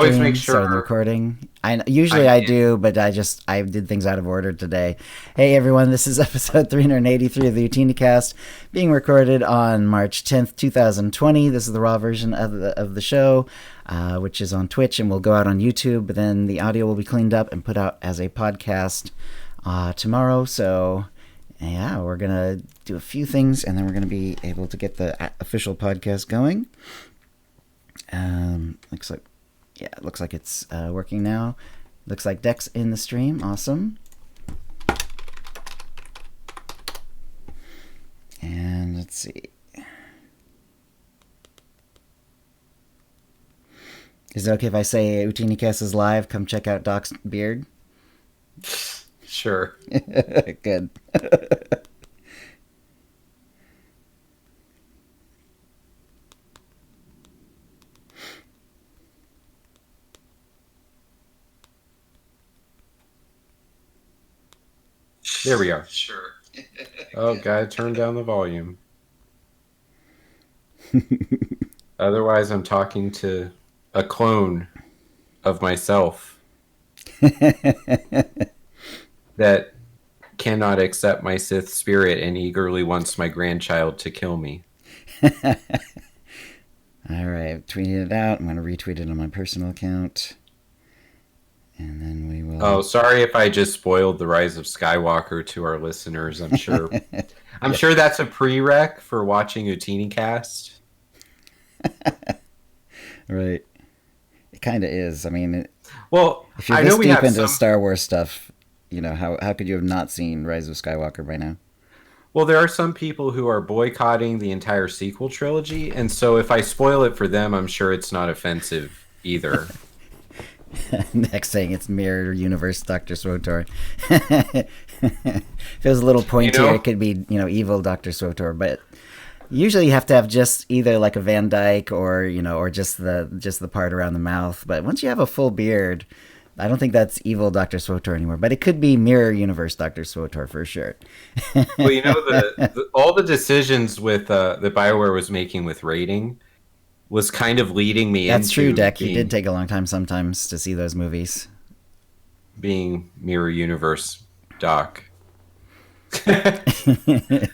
always make Starting the sure recording. I'm Usually I in. do, but I did things out of order today. Hey everyone, this is episode 383 of the OotiniCast, being recorded on March 10th, 2020. This is the raw version of the show, which is on Twitch and will go out on YouTube. But then the audio will be cleaned up and put out as a podcast tomorrow. So yeah, we're gonna do a few things, and then we're gonna be able to get the official podcast going. Looks like. Yeah, it looks like it's working now. Looks like Deck's in the stream. Awesome. And let's see. Is it okay if I say OotiniCast is live? Come check out Doc's beard. Sure. Good. There we are. Sure. Oh, gotta turn down the volume. Otherwise, I'm talking to a clone of myself that cannot accept my Sith spirit and eagerly wants my grandchild to kill me. All right, I've tweeted it out. I'm going to retweet it on my personal account. And then we will... Oh, sorry if I just spoiled the Rise of Skywalker to our listeners. I'm sure that's a prereq for watching OotiniCast. Right. It kind of is. I mean, Well, if you're I this know we deep have into some. Star Wars stuff, you know, how could you have not seen Rise of Skywalker by now? Well, there are some people who are boycotting the entire sequel trilogy, and so if I spoil it for them, I'm sure it's not offensive either. Next saying it's mirror universe Dr. SWTOR. If it was a little pointier, it could be, evil Dr. SWTOR, but usually you have to have just either like a Van Dyke or, or just the part around the mouth. But once you have a full beard, I don't think that's evil Dr. SWTOR anymore. But it could be mirror universe Dr. SWTOR for sure. Well, all the decisions with that BioWare was making with rating was kind of leading me That's true, into Deck. You did take a long time sometimes to see those movies. being mirror universe Doc. But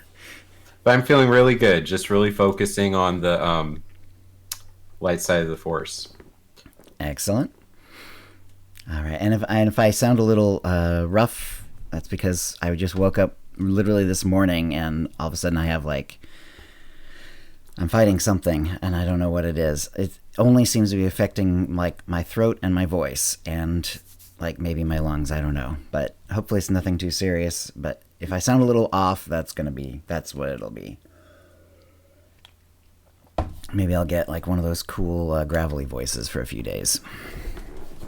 I'm feeling really good, just really focusing on the light side of the Force. Excellent. All right, and if I sound a little rough, that's because I just woke up literally this morning, and all of a sudden I have I'm fighting something, and I don't know what it is. It only seems to be affecting my throat and my voice, and maybe my lungs. I don't know, but hopefully it's nothing too serious. But if I sound a little off, that's what it'll be. Maybe I'll get one of those cool gravelly voices for a few days.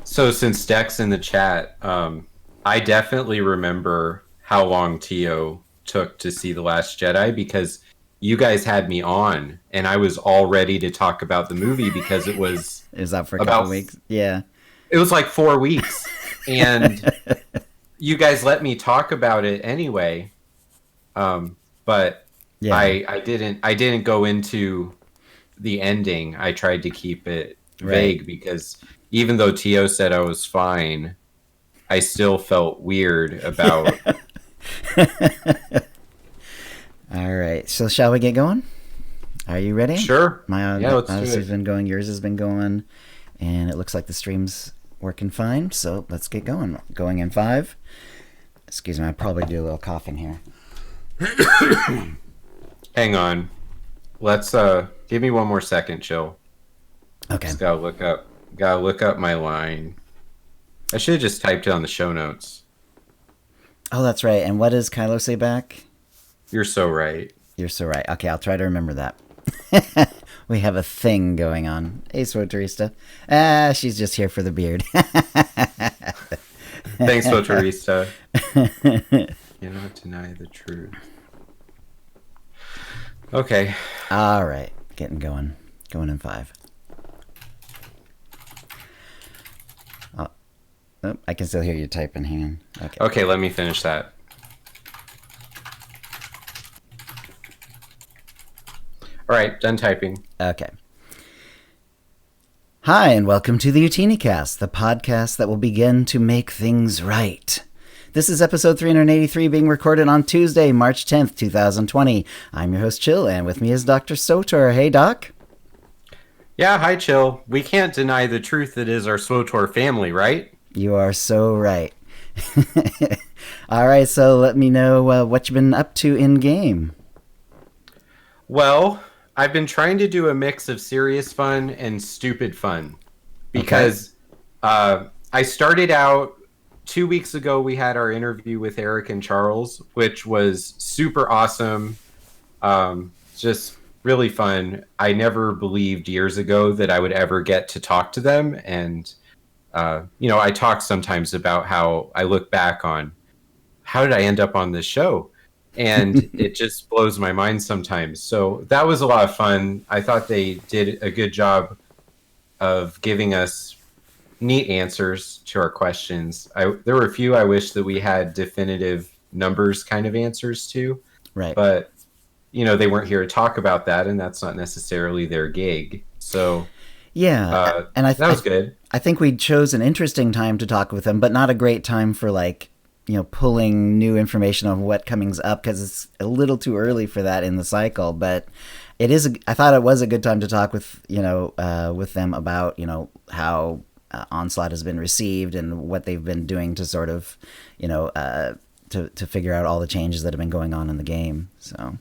So since Deck's in the chat, I definitely remember how long Tio took to see The Last Jedi because you guys had me on and I was all ready to talk about the movie because it was up for a couple weeks. Yeah. It was 4 weeks and you guys let me talk about it anyway. But yeah. I didn't go into the ending. I tried to keep it vague because even though Tio said I was fine, I still felt weird about. All right, so shall we get going? Are you ready? Sure. Let's do it. Has been going. Yours has been going, and it looks like the stream's working fine. So let's get going. Going in 5. Excuse me, I'll probably do a little coughing here. Hang on. Let's give me one more second, chill. Okay. Just gotta look up my line. I should have just typed it on the show notes. Oh, that's right. And what does Kylo say back? You're so right. You're so right. Okay, I'll try to remember that. We have a thing going on. Hey, SWTORista. She's just here for the beard. Thanks, SWTORista. Cannot deny the truth. Okay. All right. Getting going. Going in 5. Oh, I can still hear you typing. Hang on. Okay, let me finish that. All right, done typing. Okay. Hi, and welcome to the OotiniCast, the podcast that will begin to make things right. This is episode 383 being recorded on Tuesday, March 10th, 2020. I'm your host, Chill, and with me is Dr SWTOR. Hey, Doc. Yeah, hi, Chill. We can't deny the truth that is our SWTOR family, right? You are so right. All right, so let me know what you've been up to in-game. Well, I've been trying to do a mix of serious fun and stupid fun because I started out 2 weeks ago. We had our interview with Eric and Charles, which was super awesome. Just really fun. I never believed years ago that I would ever get to talk to them. And, I talk sometimes about how I look back on how did I end up on this show? And it just blows my mind sometimes. So that was a lot of fun. I thought they did a good job of giving us neat answers to our questions. There were a few I wish that we had definitive numbers kind of answers to. Right. But, they weren't here to talk about that, and that's not necessarily their gig. So, yeah, and that was good. I think we chose an interesting time to talk with them, but not a great time for pulling new information on what coming's up, because it's a little too early for that in the cycle. But it is. I thought it was a good time to talk with with them about how Onslaught has been received and what they've been doing to sort of to figure out all the changes that have been going on in the game. So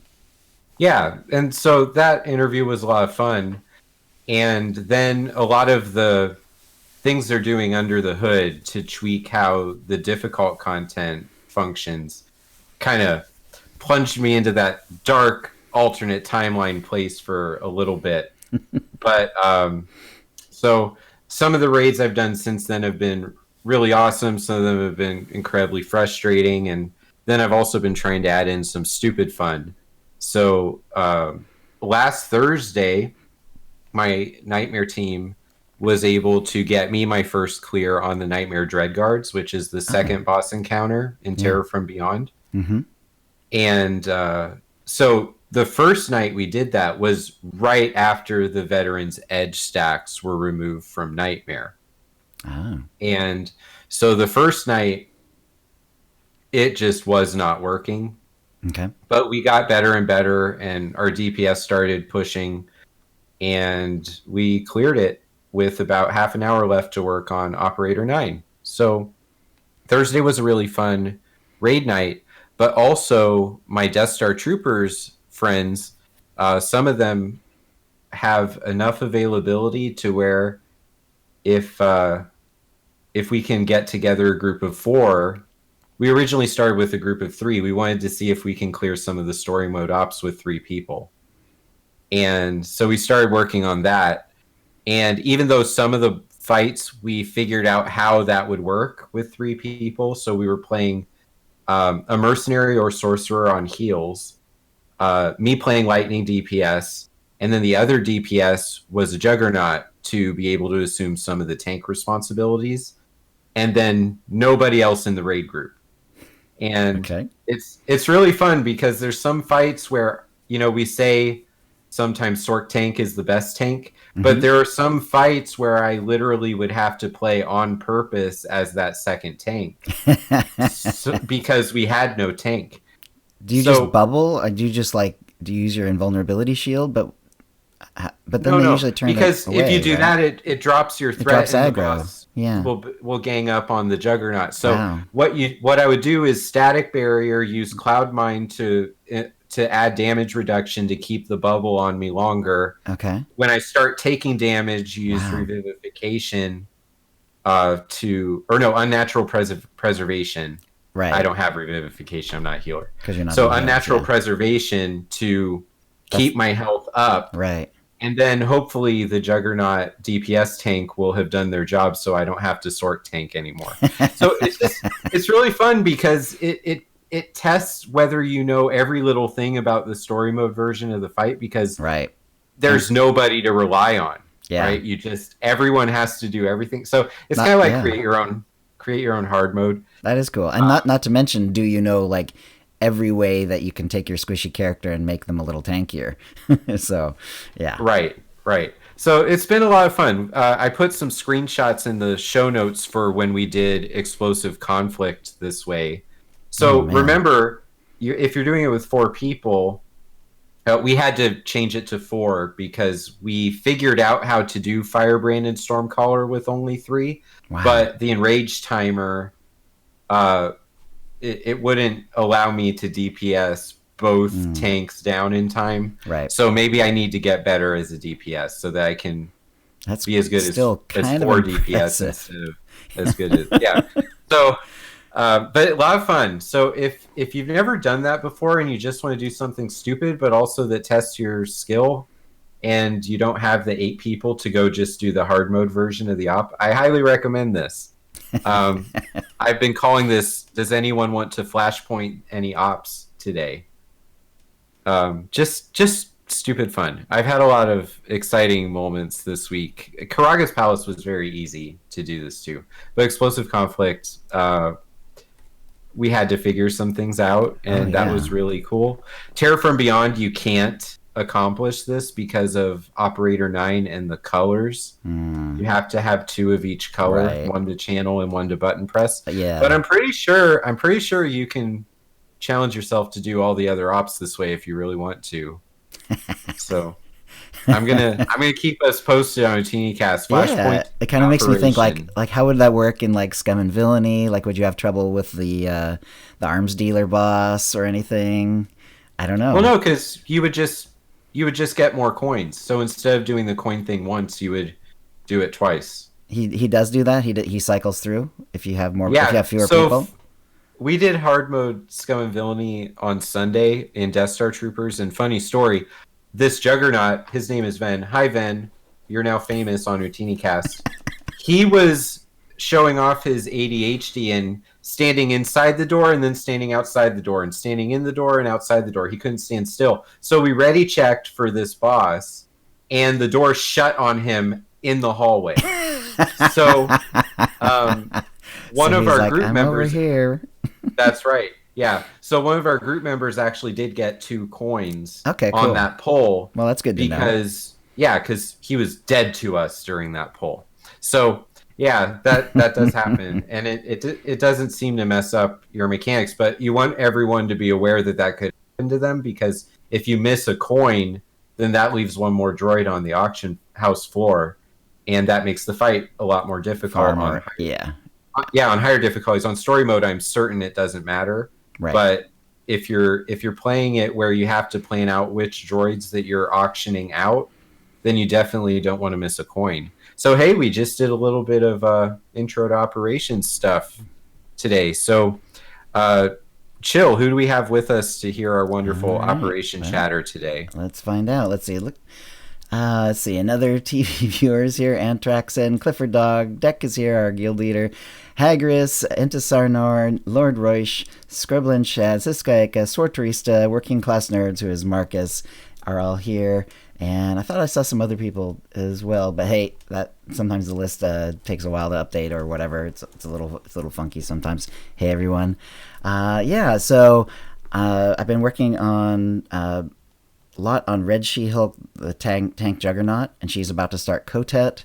yeah, and so that interview was a lot of fun, and then a lot of the things they're doing under the hood to tweak how the difficult content functions kind of plunged me into that dark alternate timeline place for a little bit. But so some of the raids I've done since then have been really awesome. Some of them have been incredibly frustrating. And then I've also been trying to add in some stupid fun. So last Thursday, my Nightmare team was able to get me my first clear on the Nightmare Dreadguards, which is the second boss encounter in Terror from Beyond. Mm-hmm. And so the first night we did that was right after the Veterans Edge stacks were removed from Nightmare. Oh. And so the first night, it just was not working. Okay. But we got better and better, and our DPS started pushing, and we cleared it with about half an hour left to work on Operator 9. So Thursday was a really fun raid night, but also my Death Star Troopers friends, some of them have enough availability to where if we can get together a group of 4, we originally started with a group of 3. We wanted to see if we can clear some of the story mode ops with 3 people. And so we started working on that. And even though some of the fights, we figured out how that would work with 3 people. So we were playing a mercenary or sorcerer on heals, me playing lightning DPS, and then the other DPS was a juggernaut to be able to assume some of the tank responsibilities, and then nobody else in the raid group. And it's really fun because there's some fights where, we say sometimes Sork tank is the best tank, but there are some fights where I literally would have to play on purpose as that second tank because we had no tank. Do you just bubble? Or do you just do you use your invulnerability shield? But then they usually turn because away, if you do that, it drops your threat, and the aggro. boss Yeah. will gang up on the juggernaut. So what I would do is static barrier, use cloud mine to add damage reduction to keep the bubble on me longer. Okay. When I start taking damage, use revivification unnatural preservation. Right. I don't have revivification. I'm not a healer. Because you're not. So unnatural preservation to keep my health up. Right. And then hopefully the Juggernaut DPS tank will have done their job, so I don't have to Sork tank anymore. So it's really fun because it tests whether you know every little thing about the story mode version of the fight, because there's nobody to rely on. Yeah. Right? Everyone has to do everything. So it's kind of like create your own hard mode. That is cool. And not to mention, do you know every way that you can take your squishy character and make them a little tankier? So, yeah. Right. So it's been a lot of fun. I put some screenshots in the show notes for when we did explosive conflict this way. Oh So man. remember, if you're doing it with 4 people, we had to change it to 4 because we figured out how to do Firebrand and Stormcaller with only 3, Wow. but the enraged timer, uh, it wouldn't allow me to DPS both Mm, tanks down in time. right. So maybe I need to get better as a DPS so that I can That's be as good still as kind of 4 DPS impressive. instead of as good as yeah. So, but a lot of fun. So if you've never done that before and you just want to do something stupid, but also that tests your skill, and you don't have the 8 people to go just do the hard mode version of the op, I highly recommend this. Um, I've been calling this. Does anyone want to flashpoint any ops today? Just stupid fun. I've had a lot of exciting moments this week. Karaga's Palace was very easy to do this to, but Explosive Conflict, we had to figure some things out, Oh and that yeah. was really cool. Terror from Beyond, you can't accomplish this because of Operator 9 and the colors. Mm, You have to have 2 of each color, right. one to channel and one to button press. But Yeah. I'm pretty sure you can challenge yourself to do all the other ops this way if you really want to. So I'm gonna keep us posted on OotiniCast. Yeah, Flashpoint it kind of makes me think operation. like how would that work in like Scum and Villainy? Like, would you have trouble with the arms dealer boss or anything? I don't Well, know. no, because you would just get more coins. So instead of doing the coin thing once, you would do it twice. He does do that. He cycles through if you have more if you Yeah. have fewer So people. we did hard mode Scum and Villainy on Sunday in Death Star Troopers. And funny story, this Juggernaut, his name is Ven. Hi, Ven. You're now famous on OotiniCast. He was showing off his ADHD and standing inside the door and then standing outside the door and standing in the door and outside the door. He couldn't stand still. So we ready checked for this boss, and the door shut on him in the hallway. So um, So one of he's our like, group I'm over members, here. that's right. Yeah. So one of our group members actually did get 2 coins Okay, on cool. that poll Well, that's good to know. because he was dead to us during that poll. So yeah, that does happen, and it doesn't seem to mess up your mechanics, but you want everyone to be aware that that could happen to them, because if you miss a coin, then that leaves one more droid on the auction house floor, and that makes the fight a lot more Far difficult on more. Yeah. yeah, on higher difficulties. On story mode, I'm certain it doesn't matter. Right. But if you're playing it where you have to plan out which droids that you're auctioning out, then you definitely don't want to miss a coin. So hey, we just did a little bit of intro to operations stuff today. So uh, chill. Who do we have with us to hear our All wonderful right. operation Well, chatter today? let's find out. Let's see. Look. Let's see. Another TV viewers here. Antrax and Clifford Dog. Deck is here. Our guild leader. Hagris, Entisarnor, Lord Roish, Scriblin Shad, Siskaika, Swarturista, Working Class Nerds, who is Marcus, are all here. And I thought I saw some other people as well, but hey, that sometimes the list takes a while to update or whatever. It's a little funky sometimes. Hey everyone, yeah. So I've been working on a lot on Red She-Hulk, the tank Juggernaut, and she's about to start Kotet,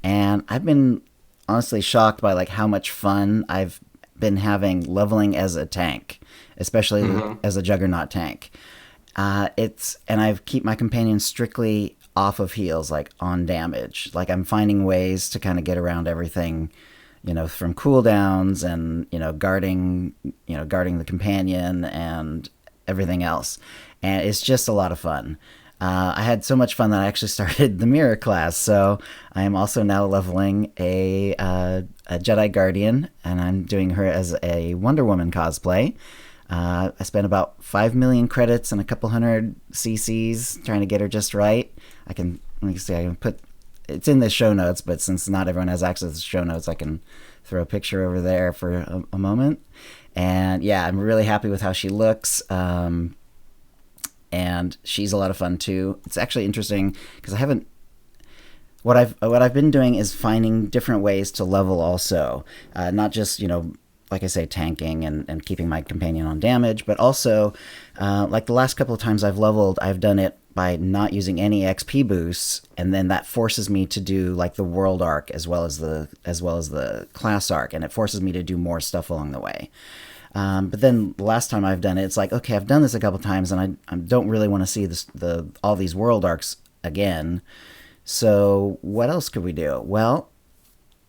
and I've been honestly shocked by like how much fun I've been having leveling as a tank, especially Mm-hmm. as a Juggernaut tank. And I keep my companions strictly off of heals, like on damage. Like I'm finding ways to kind of get around everything, from cooldowns and guarding the companion and everything else. And it's just a lot of fun. I had so much fun that I actually started the Mirror class. So I am also now leveling a Jedi Guardian, and I'm doing her as a Wonder Woman cosplay. I spent about 5 million credits and a couple hundred CCs trying to get her just right. I can put it's in the show notes, but since not everyone has access to the show notes, I can throw a picture over there for a moment. And yeah, I'm really happy with how she looks. And she's a lot of fun too. It's actually interesting because I haven't. What I've been doing is finding different ways to level also, not just like I say, tanking and keeping my companion on damage, but also like the last couple of times I've leveled, I've done it by not using any XP boosts, and then that forces me to do like the world arc as well as the class arc, and it forces me to do more stuff along the way. But then the last time I've done it, it's like, okay, I've done this a couple times, and I don't really want to see all these world arcs again. So what else could we do? Well,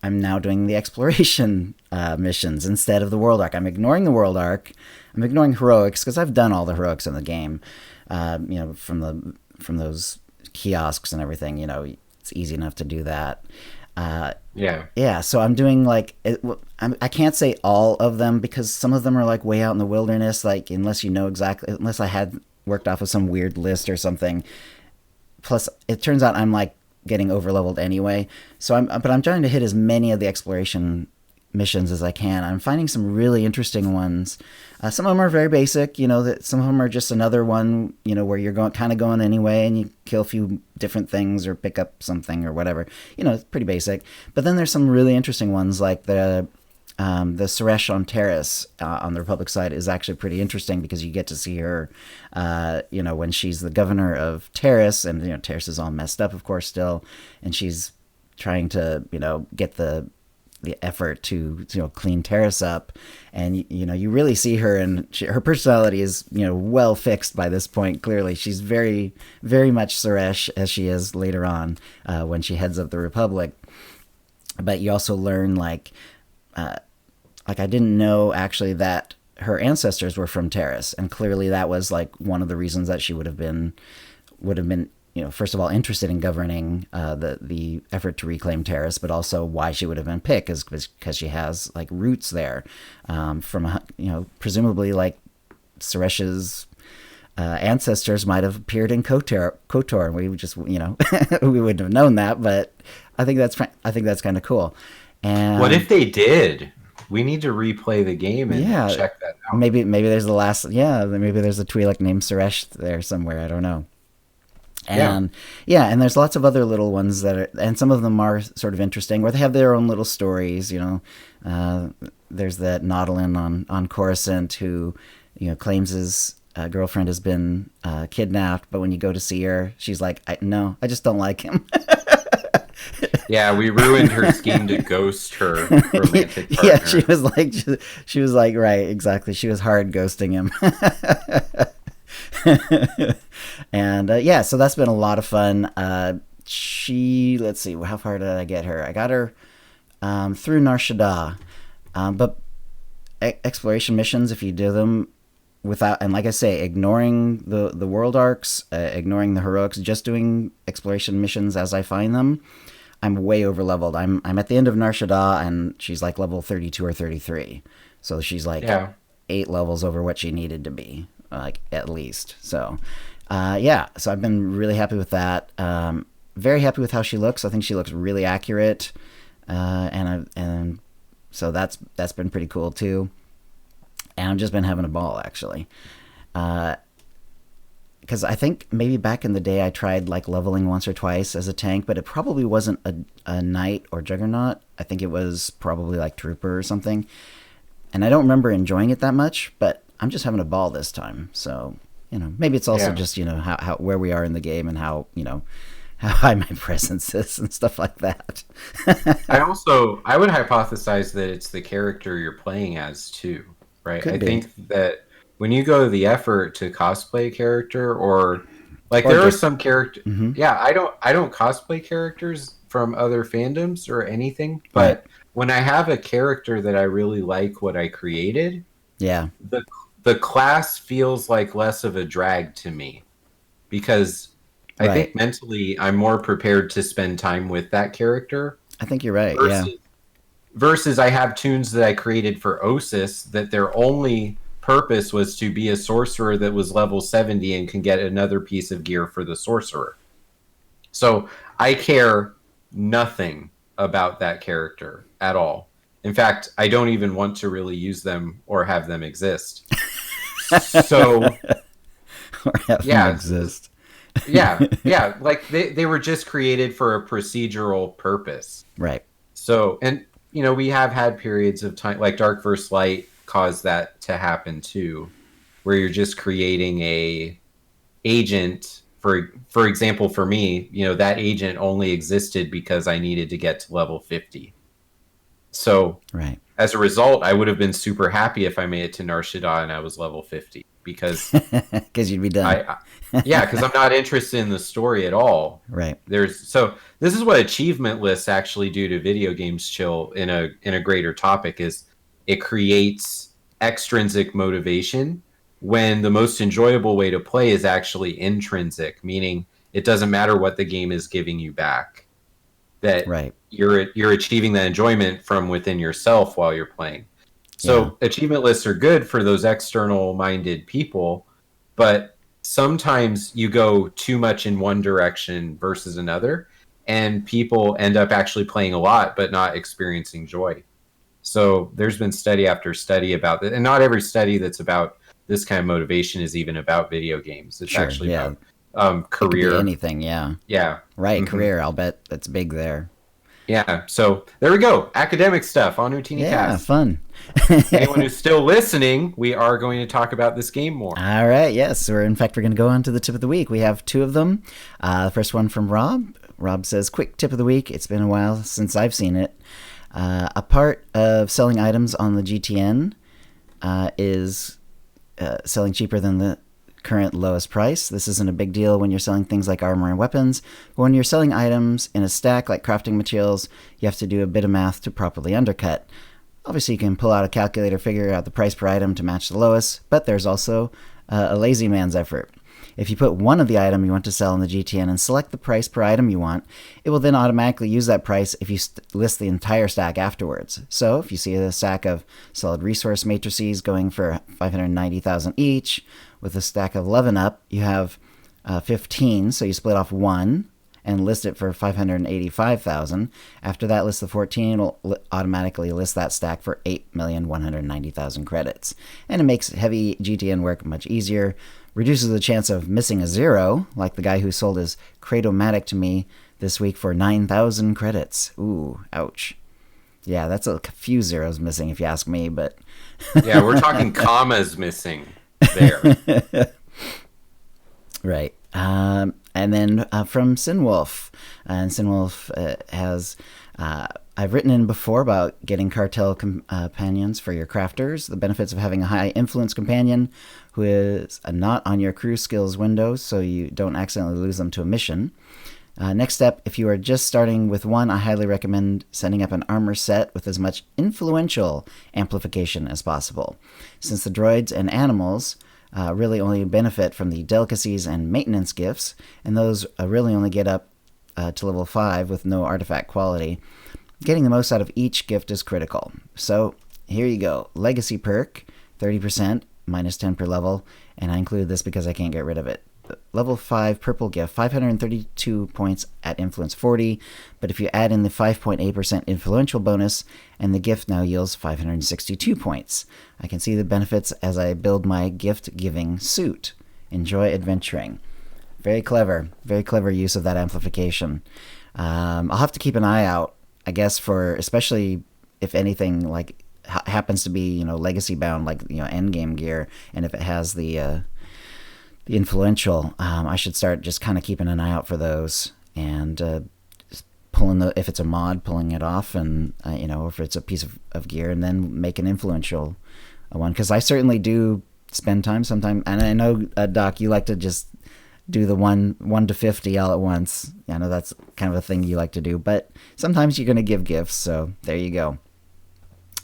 I'm now doing the exploration missions instead of the world arc. I'm ignoring the world arc. I'm ignoring heroics because I've done all the heroics in the game. From those kiosks and everything. It's easy enough to do that. Yeah. So I'm doing like I can't say all of them because some of them are like way out in the wilderness. Like unless I had worked off of some weird list or something. Plus, it turns out I'm like getting overleveled anyway. But I'm trying to hit as many of the exploration missions as I can. I'm finding some really interesting ones. Some of them are very basic, that some of them are just another one, where you're going anyway and you kill a few different things or pick up something or whatever. It's pretty basic. But then there's some really interesting ones like the Suresh on Terrace on the Republic side is actually pretty interesting because you get to see her, when she's the governor of Terrace, and Terrace is all messed up, of course, still, and she's trying to get the effort to clean Terrace up, and you really see her, and her personality is well fixed by this point. Clearly, she's very, very much Suresh as she is later on when she heads up the Republic. But you also learn like I didn't know actually that her ancestors were from Terrace, and clearly that was like one of the reasons that she would have been first of all interested in governing the effort to reclaim Terrace, but also why she would have been picked is because she has like roots there from presumably like Suresh's ancestors might have appeared in KOTOR, and we just we wouldn't have known that, but I think that's kind of cool. And what if they did? We need to replay the game and check that out. Maybe there's maybe there's a Twi'lek named Suresh there somewhere. I don't know. And and there's lots of other little ones and some of them are sort of interesting, where they have their own little stories. There's that Nautilin on Coruscant who, claims his girlfriend has been kidnapped, but when you go to see her, she's like, "No, I just don't like him." Yeah, we ruined her scheme to ghost her romantic partner. Yeah, she was like, right, exactly. She was hard ghosting him. And so that's been a lot of fun. Let's see, how far did I get her? I got her through Nar Shaddaa, but exploration missions, if you do them without, and like I say, ignoring the world arcs, ignoring the heroics, just doing exploration missions as I find them, I'm way over leveled. I'm at the end of Nar Shaddaa, and she's like level 32 or 33, so she's like 8 levels over what she needed to be, like at least. So so I've been really happy with that. Very happy with how she looks. I think she looks really accurate, and so that's been pretty cool too. And I've just been having a ball, actually, because I think maybe back in the day I tried like leveling once or twice as a tank, but it probably wasn't a knight or juggernaut. I think it was probably like trooper or something, and I don't remember enjoying it that much. But I'm just having a ball this time, so maybe it's also just how where we are in the game and how how high my presence is and stuff like that. I would hypothesize that it's the character you're playing as too, right? I think that when you go to the effort to cosplay a character, or there are some characters. Mm-hmm. Yeah, I don't cosplay characters from other fandoms or anything, but when I have a character that I really like what I created, the class feels like less of a drag to me, because I think mentally I'm more prepared to spend time with that character. I think you're right. Versus I have tunes that I created for Osis that their only purpose was to be a sorcerer that was level 70 and can get another piece of gear for the sorcerer. So I care nothing about that character at all. In fact, I don't even want to really use them or have them exist. So or have them exist. yeah, like they were just created for a procedural purpose. Right. So, and we have had periods of time, like Dark vs. Light caused that to happen too, where you're just creating a agent for example, for me, that agent only existed because I needed to get to level 50. So right. As a result, I would have been super happy if I made it to Nar Shaddaa and I was level 50 because you'd be done. because I'm not interested in the story at all. Right. So this is what achievement lists actually do to video games, Chill, in a greater topic, is it creates extrinsic motivation when the most enjoyable way to play is actually intrinsic, meaning it doesn't matter what the game is giving you back. That right. You're achieving that enjoyment from within yourself while you're playing. So achievement lists are good for those external minded people, but sometimes you go too much in one direction versus another, and people end up actually playing a lot but not experiencing joy. So there's been study after study about that, and not every study that's about this kind of motivation is even about video games. It's actually about career. It could be anything, yeah. Yeah. Right, career. I'll bet that's big there. Yeah, so there we go. Academic stuff on OotiniCast. Yeah, fun. Anyone who's still listening, we are going to talk about this game more. All right, yes. In fact, we're going to go on to the tip of the week. We have two of them. The first one from Rob. Rob says, quick tip of the week. It's been a while since I've seen it. A part of selling items on the GTN is selling cheaper than the current lowest price. This isn't a big deal when you're selling things like armor and weapons, but when you're selling items in a stack like crafting materials, you have to do a bit of math to properly undercut. Obviously, you can pull out a calculator, figure out the price per item to match the lowest, but there's also a lazy man's effort. If you put one of the item you want to sell in the GTN and select the price per item you want, it will then automatically use that price if you list the entire stack afterwards. So if you see a stack of solid resource matrices going for 590,000 each, with a stack of 11 up, you have 15, so you split off one and list it for 585,000. After that, list the 14, it'll automatically list that stack for 8,190,000 credits. And it makes heavy GTN work much easier, reduces the chance of missing a zero, like the guy who sold his Kratom-Matic to me this week for 9,000 credits. Ooh, ouch. Yeah, that's a few zeros missing if you ask me, but... Yeah, we're talking commas missing there. Right. And then from Sinwolf. And Sinwolf has... I've written in before about getting cartel companions for your crafters, the benefits of having a high influence companion who is not on your crew skills window so you don't accidentally lose them to a mission. Next step, if you are just starting with one, I highly recommend setting up an armor set with as much influential amplification as possible. Since the droids and animals really only benefit from the delicacies and maintenance gifts, and those really only get up to level 5 with no artifact quality, getting the most out of each gift is critical. So here you go. Legacy perk, 30%, minus 10 per level, and I include this because I can't get rid of it. Level 5 purple gift, 532 points at influence 40, but if you add in the 5.8% influential bonus, and the gift now yields 562 points. I can see the benefits as I build my gift-giving suit. Enjoy adventuring. Very clever use of that amplification. I'll have to keep an eye out, I guess, for especially if anything like happens to be, legacy bound, like, endgame gear, and if it has the influential, I should start just kind of keeping an eye out for those and if it's a mod, pulling it off, and if it's a piece of gear, and then make an influential one, because I certainly do spend time sometimes, and I know, Doc, you like to just do the 1 to 50 all at once. I know that's kind of a thing you like to do, but sometimes you're going to give gifts, so there you go.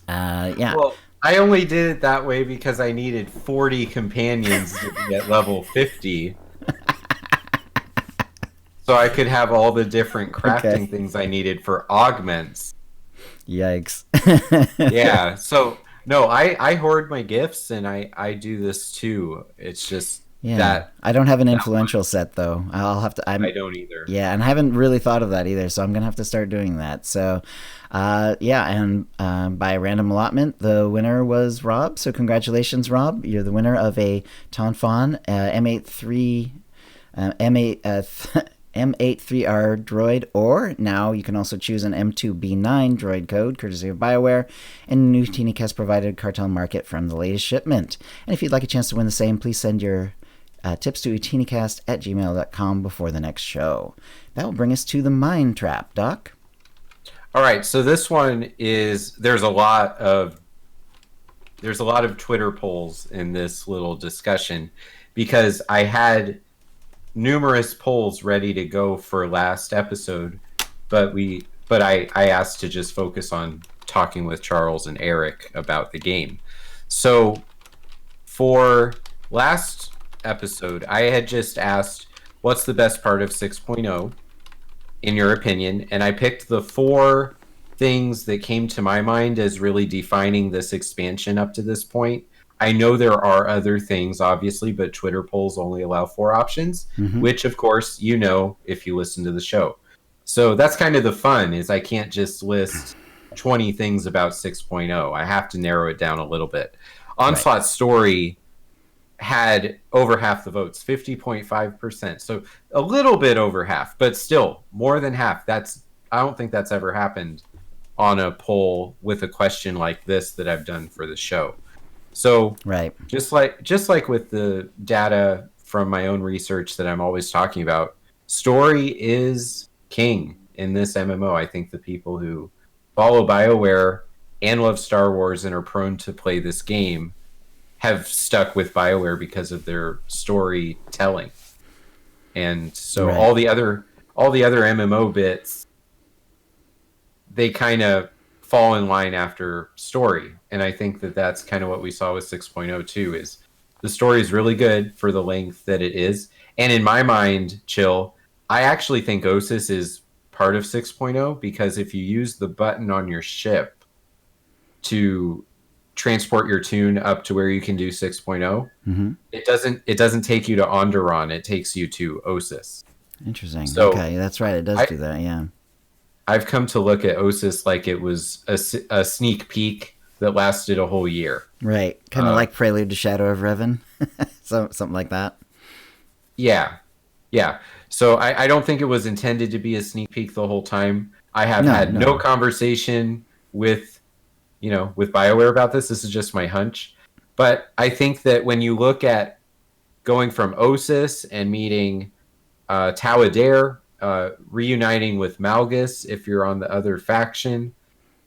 Yeah. Well, I only did it that way because I needed 40 companions to be at level 50. So I could have all the different crafting things I needed for augments. Yikes. Yeah, so no, I hoard my gifts, and I do this too. It's just that I don't have an influential set though. I'll have to. I don't either. Yeah, and I haven't really thought of that either, so I'm gonna have to start doing that. So, and by random allotment, the winner was Rob. So congratulations, Rob! You're the winner of a Tonfon M83R droid, or now you can also choose an M2B9 droid code, courtesy of BioWare, and new OotiniCast provided cartel market from the latest shipment. And if you'd like a chance to win the same, please send your tips to OotiniCast at gmail.com before the next show. That will bring us to the Mind Trap, Doc. All right, so this one is there's a lot of Twitter polls in this little discussion because I had numerous polls ready to go for last episode, but I asked to just focus on talking with Charles and Eric about the game. So for last episode, I had just asked what's the best part of 6.0 in your opinion, and I picked the 4 things that came to my mind as really defining this expansion up to this point. I know there are other things, obviously, but Twitter polls only allow 4 options, which, of course, you know if you listen to the show. So that's kind of the fun, is I can't just list 20 things about 6.0. I have to narrow it down a little bit. Onslaught Story had over half the votes, 50.5%. So a little bit over half, but still more than half. I don't think that's ever happened on a poll with a question like this that I've done for the show. So just like with the data from my own research that I'm always talking about, story is king in this MMO. I think the people who follow BioWare and love Star Wars and are prone to play this game have stuck with BioWare because of their storytelling. And so all the other MMO bits, they kind of fall in line after story. And I think that that's kind of what we saw with 6.0 too, is the story is really good for the length that it is. And in my mind, Chill, I actually think Osis is part of 6.0 because if you use the button on your ship to transport your tune up to where you can do 6.0, it doesn't take you to Onderon, it takes you to Osis. Interesting. So okay, that's right, it does do that. Yeah, I've come to look at Osis like it was a sneak peek that lasted a whole year. Right, kind of like Prelude to Shadow of Revan. Something like that. Yeah. So I don't think it was intended to be a sneak peek the whole time. I have had no conversation with BioWare about this. This is just my hunch. But I think that when you look at going from Osis and meeting Tau Adair, reuniting with Malgus if you're on the other faction,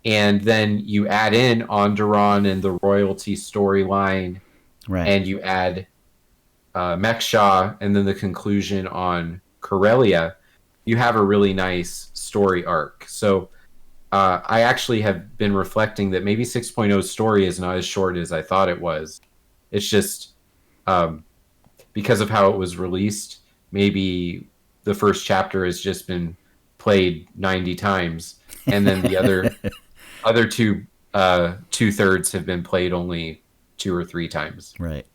and then you add in Onderon and the royalty storyline, and you add Mekshah, and then the conclusion on Corellia, you have a really nice story arc. So I actually have been reflecting that maybe 6.0's story is not as short as I thought it was. It's just because of how it was released, maybe the first chapter has just been played 90 times, and then the other two-thirds have been played only 2 or 3 times. Right.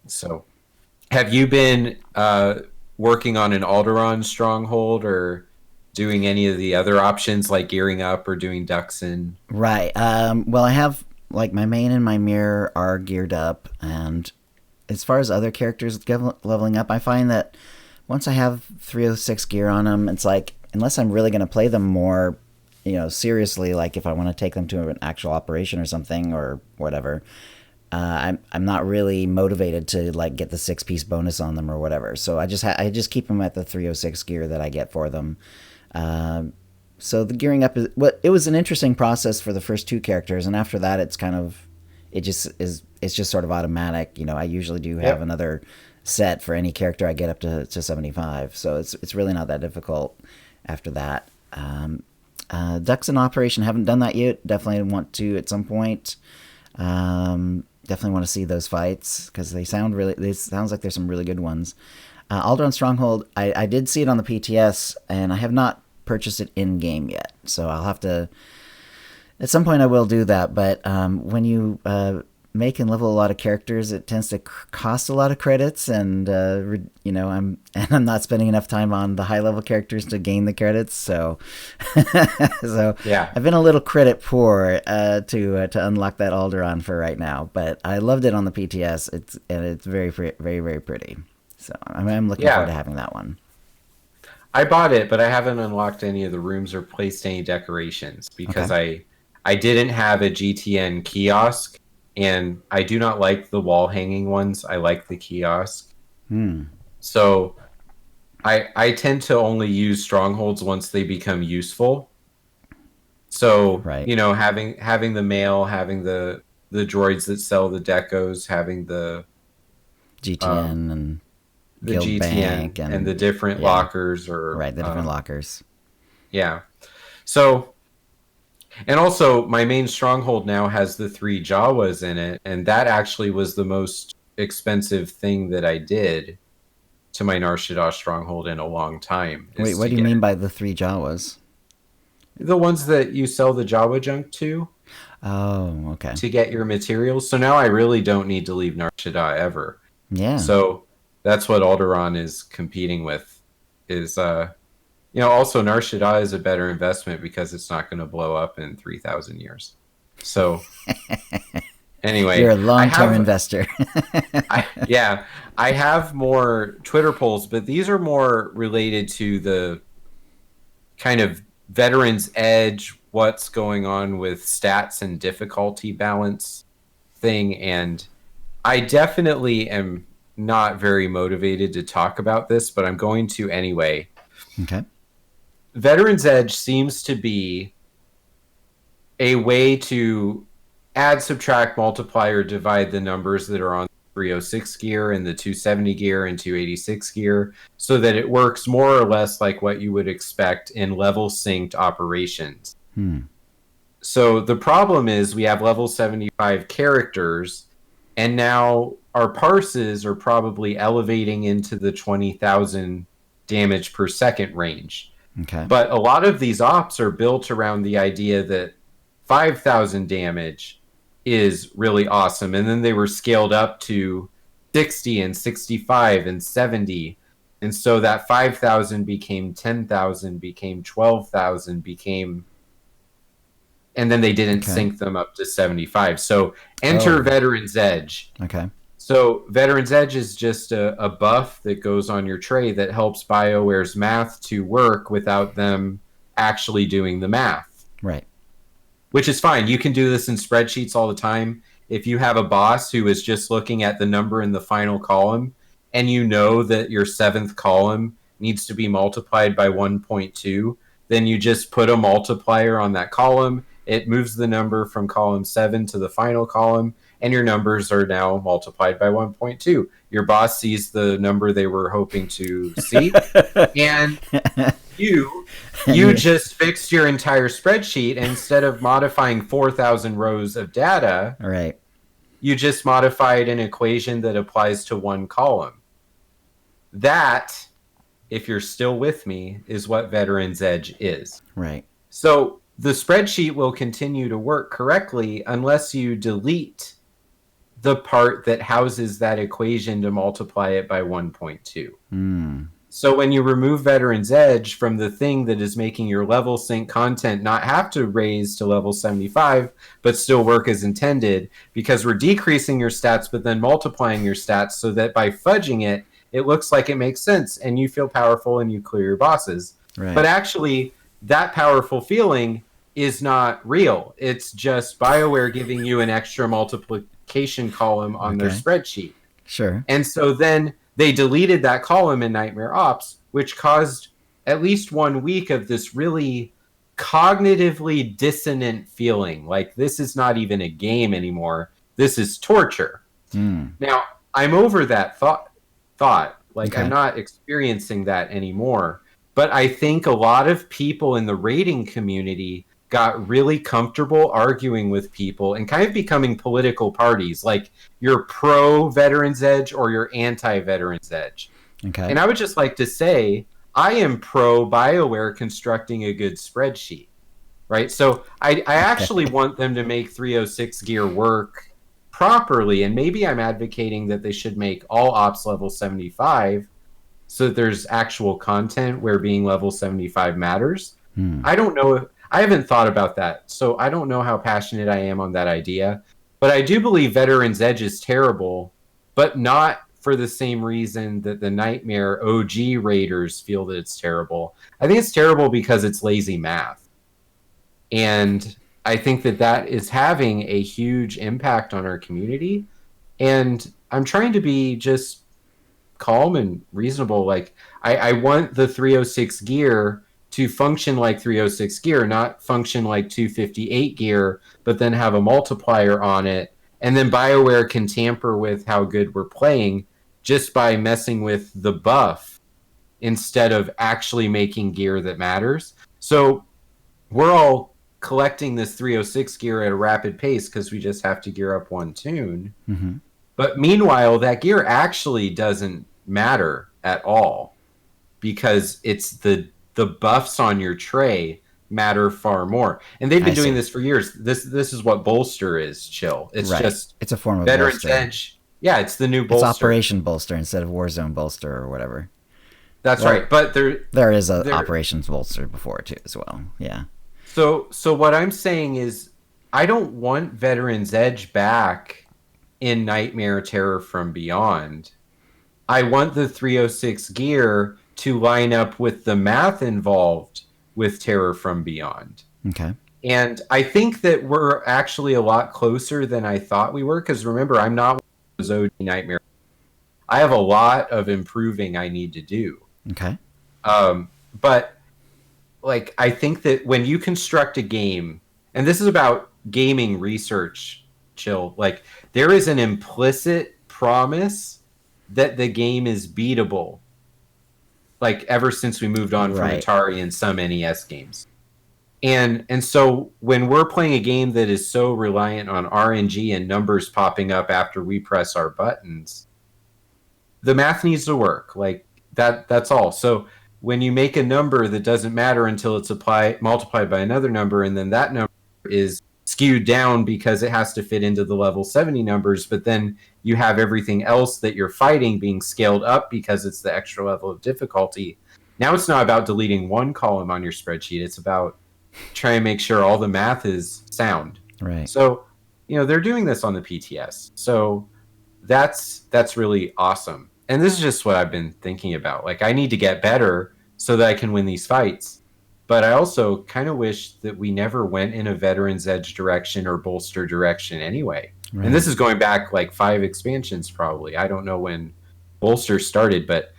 So have you been working on an Alderaan stronghold or doing any of the other options like gearing up or doing Duxon? Right. Well, I have like my main and my mirror are geared up, and as far as other characters leveling up, I find that once I have 306 gear on them, it's like unless I'm really going to play them more, seriously, like if I want to take them to an actual operation or something or whatever, I'm not really motivated to like get the 6-piece bonus on them or whatever. So I just keep them at the 306 gear that I get for them. So the gearing up it was an interesting process for the first 2 characters, and after that it's just sort of automatic. I usually do have another set for any character I get up to 75, so it's really not that difficult after that. Duxon Operation, haven't done that yet. Definitely want to at some point. Definitely want to see those fights because they sounds like there's some really good ones. Alderaan Stronghold, I did see it on the PTS, and I have not purchased it in-game yet. So I'll have to... At some point I will do that, but when you make and level a lot of characters, it tends to cost a lot of credits, and I'm not spending enough time on the high-level characters to gain the credits, so... I've been a little credit poor to unlock that Alderaan for right now, but I loved it on the PTS, it's very, very, very pretty. So I'm looking forward to having that one. I bought it, but I haven't unlocked any of the rooms or placed any decorations because I didn't have a GTN kiosk, and I do not like the wall hanging ones. I like the kiosk. So I tend to only use strongholds once they become useful. So, Right. having the mail, having the droids that sell the decos, having um, GTN and the Guild GTN Bank and and the different yeah, lockers, or right, the different lockers. yeah. So, and also my main stronghold now has the 3 Jawas in it, and that actually was the most expensive thing that I did to my Nar Shaddaa stronghold in a long time, Wait, is what to do you get mean by the 3 Jawas? the ones that you sell the Jawa junk Oh, okay. to get your materials. So now I really don't need to leave Nar Shaddaa ever. Yeah. So that's what Alderaan is competing with. Is also Nar Shaddaa is a better investment because it's not going to blow up in 3,000 years. So You're anyway, a long-term investor. I have more Twitter polls, but these are more related to the kind of veterans edge, what's going on with stats and difficulty balance thing. And I definitely am not very motivated to talk about this, but I'm going to anyway. Okay. Veterans Edge seems to be a way to add, subtract, multiply, or divide the numbers that are on 306 gear and the 270 gear and 286 gear so that it works more or less like what you would expect in level synced operations. So the problem is we have level 75 characters, and now our parses are probably elevating into the 20,000 damage per second range. Okay. But a lot of these ops are built around the idea that 5,000 damage is really awesome. And then they were scaled up to 60 and 65 and 70. And so that 5,000 became 10,000, became 12,000, and then they didn't sync them up to 75. So enter Veteran's Edge. Okay. So Veteran's Edge is just a buff that goes on your tray that helps BioWare's math to work without them actually doing the math. Right. Which is fine. You can do this in spreadsheets all the time. If you have a boss who is just looking at the number in the final column, and you know that your 7th column needs to be multiplied by 1.2, then you just put a multiplier on that column. It moves the number from column 7 to the final column, and your numbers are now multiplied by 1.2. Your boss sees the number they were hoping to see, and you just fixed your entire spreadsheet. Instead of modifying 4,000 rows of data, right, you just modified an equation that applies to one column. That, if you're still with me, is what Veteran's Edge is. Right. So the spreadsheet will continue to work correctly unless you delete the part that houses that equation to multiply it by 1.2. So when you remove Veteran's Edge from the thing that is making your level sync content not have to raise to level 75, but still work as intended, because we're decreasing your stats but then multiplying your stats so that by fudging it, it looks like it makes sense and you feel powerful and you clear your bosses. Right. But actually, that powerful feeling is not real. It's just BioWare giving you an extra multiplication column on their spreadsheet. Sure. And so then they deleted that column in Nightmare Ops, which caused at least 1 week of this really cognitively dissonant feeling. Like, this is not even a game anymore. This is torture. Now, I'm over that thought. Like, I'm not experiencing that anymore. But I think a lot of people in the raiding community got really comfortable arguing with people and kind of becoming political parties. Like, you're pro Veterans Edge or you're anti Veterans Edge. Okay. And I would just like to say, I am pro BioWare constructing a good spreadsheet, right? So I actually want them to make 306 gear work properly. And maybe I'm advocating that they should make all ops level 75 so that there's actual content where being level 75 matters. I don't know. I haven't thought about that, so I don't know how passionate I am on that idea. But I do believe Veteran's Edge is terrible, but not for the same reason that the Nightmare OG Raiders feel that it's terrible. I think it's terrible because it's lazy math. And I think that that is having a huge impact on our community. And I'm trying to be just calm and reasonable. Like I want the 306 gear to function like 306 gear, not function like 258 gear, but then have a multiplier on it. And then BioWare can tamper with how good we're playing just by messing with the buff instead of actually making gear that matters. So we're all collecting this 306 gear at a rapid pace because we just have to gear up one tune. Mm-hmm. But meanwhile, that gear actually doesn't matter at all because it's the buffs on your tray matter far more. And they've been doing this for years. This is what bolster is, Chill. It's just it's a form of Veteran's bolster. Edge. Yeah, it's the new bolster. It's Operation Bolster instead of Warzone Bolster or whatever. That's right. But there is a Operations Bolster before too as well. Yeah. So what I'm saying is I don't want Veteran's Edge back in Nightmare Terror from Beyond. I want the 306 gear to line up with the math involved with Terror from Beyond. Okay. And I think that we're actually a lot closer than I thought we were, because remember, I'm not one of those OG Nightmare. I have a lot of improving I need to do. Okay. But like, I think that when you construct a game, and this is about gaming research, Chill, like there is an implicit promise that the game is beatable. Like ever since we moved on from Atari and some NES games. And so when we're playing a game that is so reliant on RNG and numbers popping up after we press our buttons, the math needs to work. Like that's all. So when you make a number that doesn't matter until it's multiplied by another number, and then that number is skewed down because it has to fit into the level 70 numbers, but then you have everything else that you're fighting being scaled up because it's the extra level of difficulty. Now it's not about deleting one column on your spreadsheet. It's about trying to make sure all the math is sound. Right. So, they're doing this on the PTS. So that's really awesome. And this is just what I've been thinking about. Like, I need to get better so that I can win these fights. But I also kind of wish that we never went in a Veteran's Edge direction or Bolster direction anyway. Right. And this is going back like 5 expansions probably. I don't know when Bolster started, but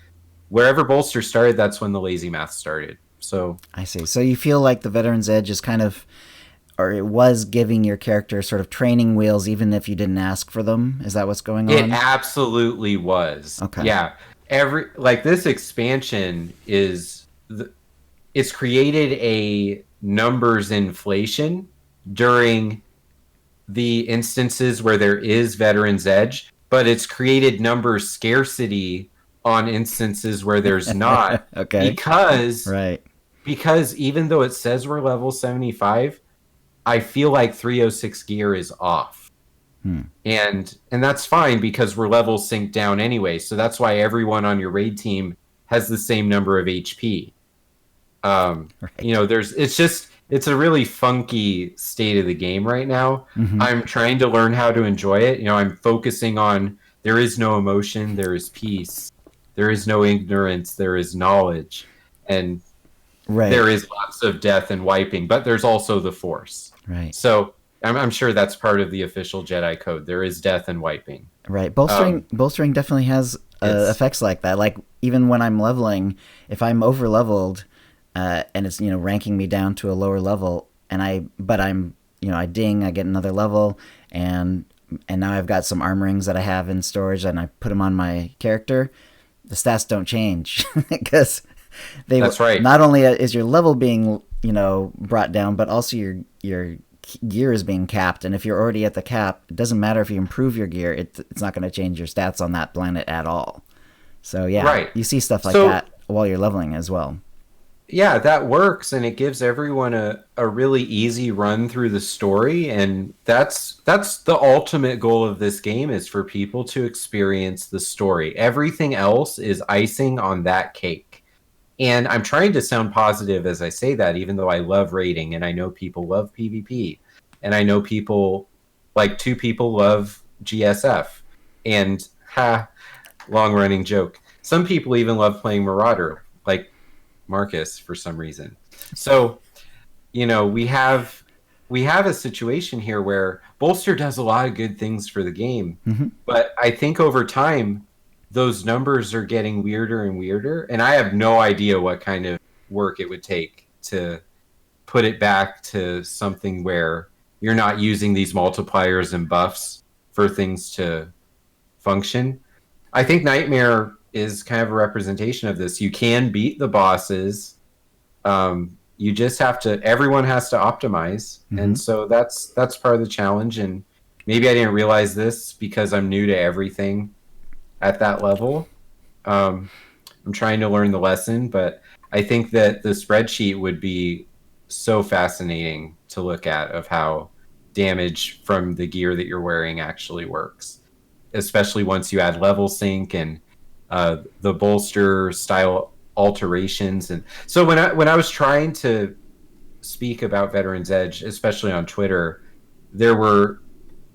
wherever Bolster started, that's when the lazy math started. So I see. So you feel like the Veteran's Edge is kind of, or it was giving your character sort of training wheels even if you didn't ask for them? Is that what's going on? It absolutely was. Okay. Yeah. This expansion is... It's created a numbers inflation during the instances where there is Veteran's Edge, but it's created numbers scarcity on instances where there's not. Okay. Because even though it says we're level 75, I feel like 306 gear is off. And that's fine because we're level synced down anyway. So that's why everyone on your raid team has the same number of HP. It's a really funky state of the game right now. Mm-hmm. I'm trying to learn how to enjoy it. I'm focusing on there is no emotion, there is peace, there is no ignorance, there is knowledge, and there is lots of death and wiping, but there's also the Force. Right. So I'm sure that's part of the official Jedi code. There is death and wiping. Right. Bolstering definitely has effects like that. Like even when I'm leveling, if I'm over leveled. And it's ranking me down to a lower level, I ding, I get another level, and now I've got some armorings that I have in storage, and I put them on my character. The stats don't change because that's right. Not only is your level being brought down, but also your gear is being capped, and if you're already at the cap, it doesn't matter if you improve your gear; it's not going to change your stats on that planet at all. So you see stuff like that while you're leveling as well. Yeah, that works, and it gives everyone a really easy run through the story, and that's the ultimate goal of this game, is for people to experience the story. Everything else is icing on that cake. And I'm trying to sound positive as I say that, even though I love raiding, and I know people love PvP, and I know people, like 2 people love GSF, and long-running joke. Some people even love playing Marauder, like Marcus, for some reason. So we have a situation here where Bolster does a lot of good things for the game, but I think over time those numbers are getting weirder and weirder, and I have no idea what kind of work it would take to put it back to something where you're not using these multipliers and buffs for things to function. I think Nightmare is kind of a representation of this. You can beat the bosses. You just have to. Everyone has to optimize, and so that's part of the challenge. And maybe I didn't realize this because I'm new to everything at that level. I'm trying to learn the lesson, but I think that the spreadsheet would be so fascinating to look at of how damage from the gear that you're wearing actually works, especially once you add level sync and the bolster style alterations. And so when I was trying to speak about Veteran's Edge, especially on Twitter, there were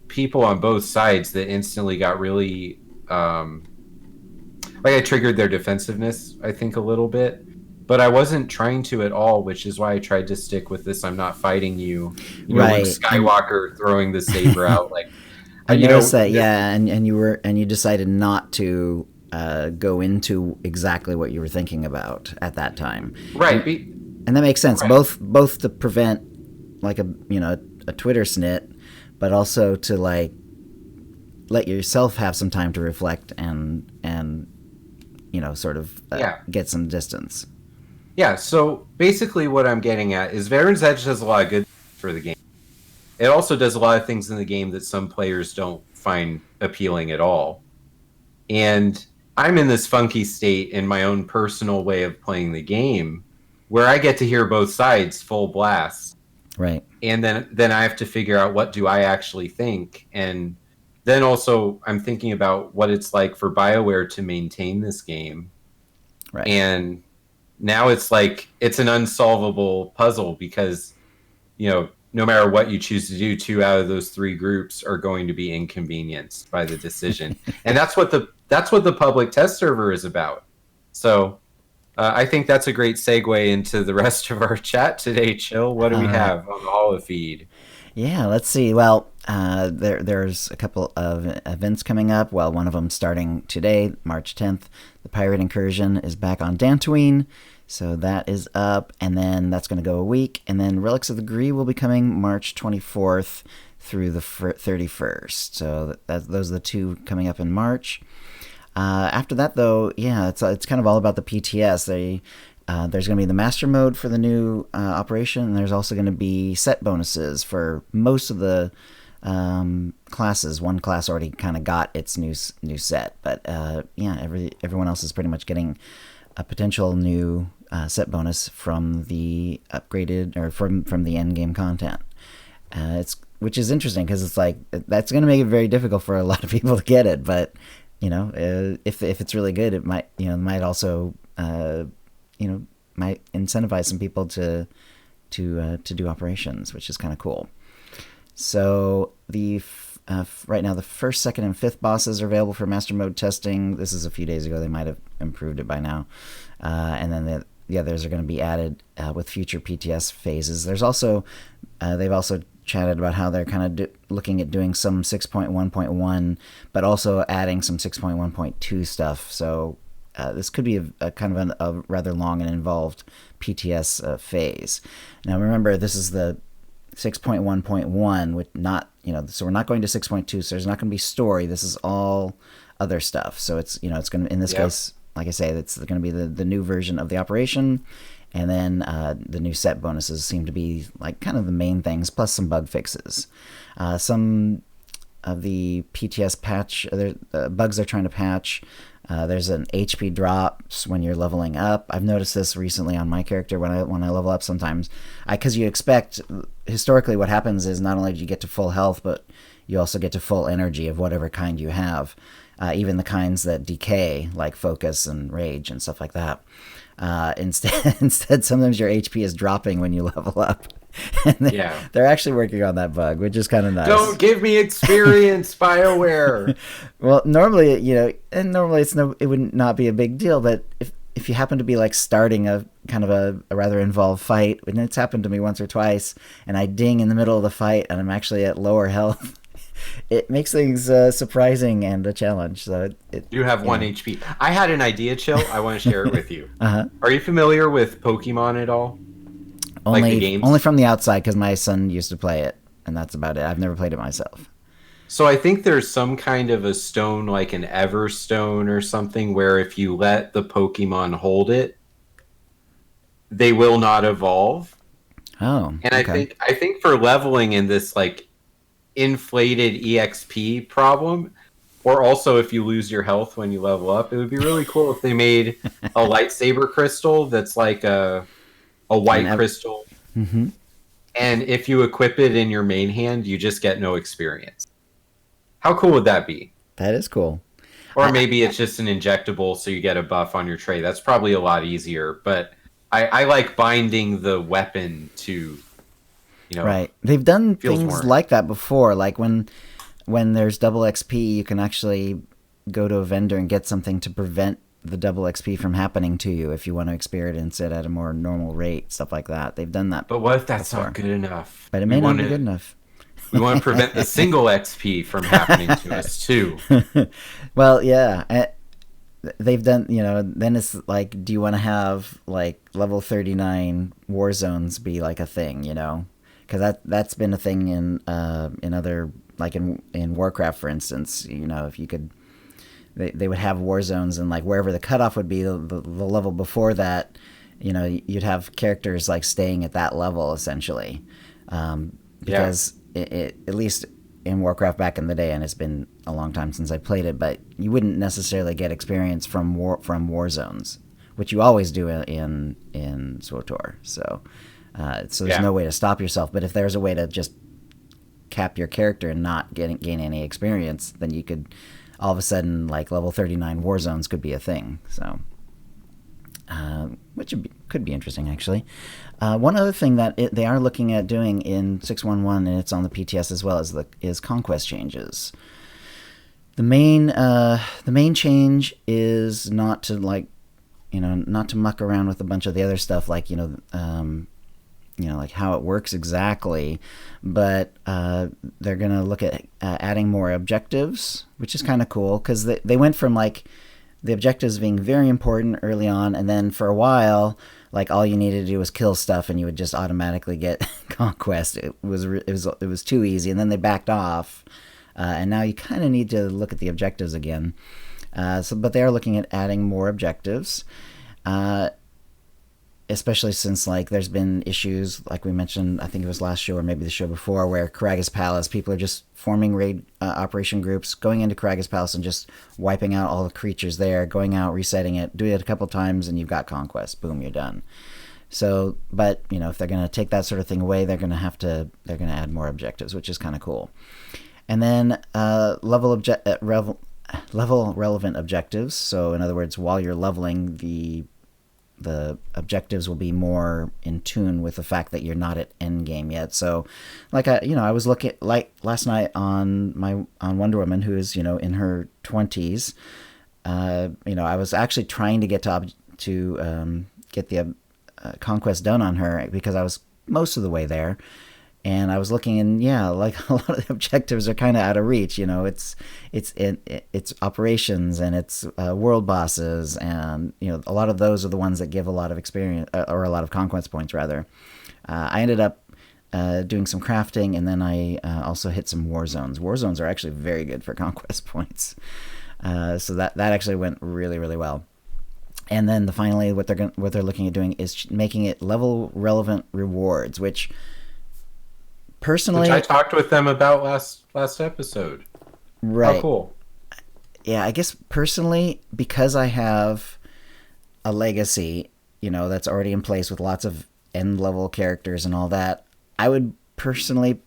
people on both sides that instantly got really like I triggered their defensiveness, I think, a little bit. But I wasn't trying to at all, which is why I tried to stick with this. I'm not fighting you. You know, right. Luke Skywalker throwing the saber out. Like I noticed that, yeah, and you decided not to go into exactly what you were thinking about at that time, right? And that makes sense, right. both to prevent like a Twitter snit, but also to like let yourself have some time to reflect and sort of get some distance. Yeah, so basically what I'm getting at is Veteran's Edge does a lot of good for the game. It also does a lot of things in the game that some players don't find appealing at all. And I'm in this funky state in my own personal way of playing the game where I get to hear both sides full blast. Right. And then I have to figure out what do I actually think. And then also I'm thinking about what it's like for BioWare to maintain this game. Right. And now it's like it's an unsolvable puzzle because, no matter what you choose to do, 2 out of those 3 groups are going to be inconvenienced by the decision. And that's what the public test server is about. So I think that's a great segue into the rest of our chat today, Chill. What do we have on the Holo feed? Yeah, let's see. Well, there's a couple of events coming up. Well, one of them starting today, March 10th. The Pirate Incursion is back on Dantooine, so that is up, and then that's going to go a week. And then Relics of the Gree will be coming March 24th through the 31st. So those are the 2 coming up in March. After that, though, yeah, it's kind of all about the PTS. There's going to be the master mode for the new operation, and there's also going to be set bonuses for most of the classes. One class already kind of got its new set, but everyone else is pretty much getting a potential new set bonus from the upgraded or from the end game content. Which is interesting because it's like that's going to make it very difficult for a lot of people to get it, but if it's really good, it might also might incentivize some people to do operations, which is kind of cool. So right now the 1st, 2nd, and 5th bosses are available for master mode testing. This is a few days ago. They might have improved it by now. And then the others are going to be added with future PTS phases. There's also they've also chatted about how they're kind of looking at doing some 6.1.1, but also adding some 6.1.2 stuff. So this could be a kind of a rather long and involved PTS phase. Now remember, this is the 6.1.1, with not so we're not going to 6.2. So there's not going to be story. This is all other stuff. So it's it's going to, in this case, like I say, it's going to be the new version of the operation, and then the new set bonuses seem to be like kind of the main things, plus some bug fixes. Some of the PTS patch bugs they're trying to patch. There's an HP drops when you're leveling up. I've noticed this recently on my character when I level up sometimes. Because you expect, historically what happens is not only do you get to full health, but you also get to full energy of whatever kind you have. Even the kinds that decay, like focus and rage and stuff like that. Instead, sometimes your HP is dropping when you level up. And they're actually working on that bug, which is kind of nice. Don't give me experience, BioWare. Well, normally, it would not be a big deal, but if you happen to be like starting a kind of a rather involved fight, and it's happened to me once or twice, and I ding in the middle of the fight, and I'm actually at lower health, it makes things surprising and a challenge. So You have 1 HP. I had an idea, Chill. I want to share it with you. Uh-huh. Are you familiar with Pokemon at all? Like the games? Only from the outside, because my son used to play it, and that's about it. I've never played it myself. So I think there's some kind of a stone, like an Everstone or something, where if you let the Pokemon hold it, they will not evolve. Oh, And okay. I think for leveling in this like inflated EXP problem, or also if you lose your health when you level up, it would be really cool if they made a lightsaber crystal that's like a white crystal. Mm-hmm. And if you equip it in your main hand, you just get no experience. How cool would that be? That is cool. Or maybe it's just an injectable so you get a buff on your tray. That's probably a lot easier, but I like binding the weapon to, Right. They've done things more like that before. Like when there's double XP, you can actually go to a vendor and get something to prevent the double XP from happening to you if you want to experience it at a more normal rate, stuff like that. They've done that. But what if that's before. not good enough? But it may not be good enough. We want to prevent the single XP from happening to us too. Well, yeah. They've done, then it's like, do you want to have like level 39 war zones be like a thing, because that's been a thing in other, like in Warcraft, for instance. If you could, they would have war zones, and like wherever the cutoff would be, the level before that, you'd have characters like staying at that level essentially, because it at least in Warcraft back in the day, and it's been a long time since I played it, but you wouldn't necessarily get experience from war zones, which you always do in SWTOR. So there's no way to stop yourself. But if there's a way to just cap your character and not gain any experience, then you could all of a sudden, like, level 39 war zones could be a thing. So which could be interesting, actually. One other thing that they are looking at doing in 6.1, and it's on the PTS as well, is conquest changes. The main change is not to not to muck around with a bunch of the other stuff, like like how it works exactly, but they're gonna look at adding more objectives, which is kind of cool, because they went from like the objectives being very important early on, and then for a while, like all you needed to do was kill stuff, and you would just automatically get conquest. It was too easy, and then they backed off, and now you kind of need to look at the objectives again. But they are looking at adding more objectives, especially since like there's been issues, like we mentioned, I think it was last show or maybe the show before, where Karagas Palace, people are just forming raid operation groups, going into Karagas Palace and just wiping out all the creatures there, going out, resetting it, doing it a couple times, and you've got conquest. Boom, you're done. So, but if they're going to take that sort of thing away, they're going to add more objectives, which is kind of cool. And then level relevant objectives. So in other words, while you're leveling, the objectives will be more in tune with the fact that you're not at end game yet. So, like I was looking like last night on Wonder Woman, who is in her 20s. I was actually trying to get get the conquest done on her, because I was most of the way there. And I was looking, and like a lot of the objectives are kind of out of reach. It's operations, and it's world bosses, and a lot of those are the ones that give a lot of experience, or a lot of conquest points rather. I ended up doing some crafting, and then I also hit some war zones. War zones are actually very good for conquest points, so that actually went really, really well. And then finally, what they're looking at doing is making it level relevant rewards, which personally, I talked with them about last episode. Right. How cool. Yeah, I guess personally, because I have a legacy, that's already in place with lots of end level characters and all that, I would personally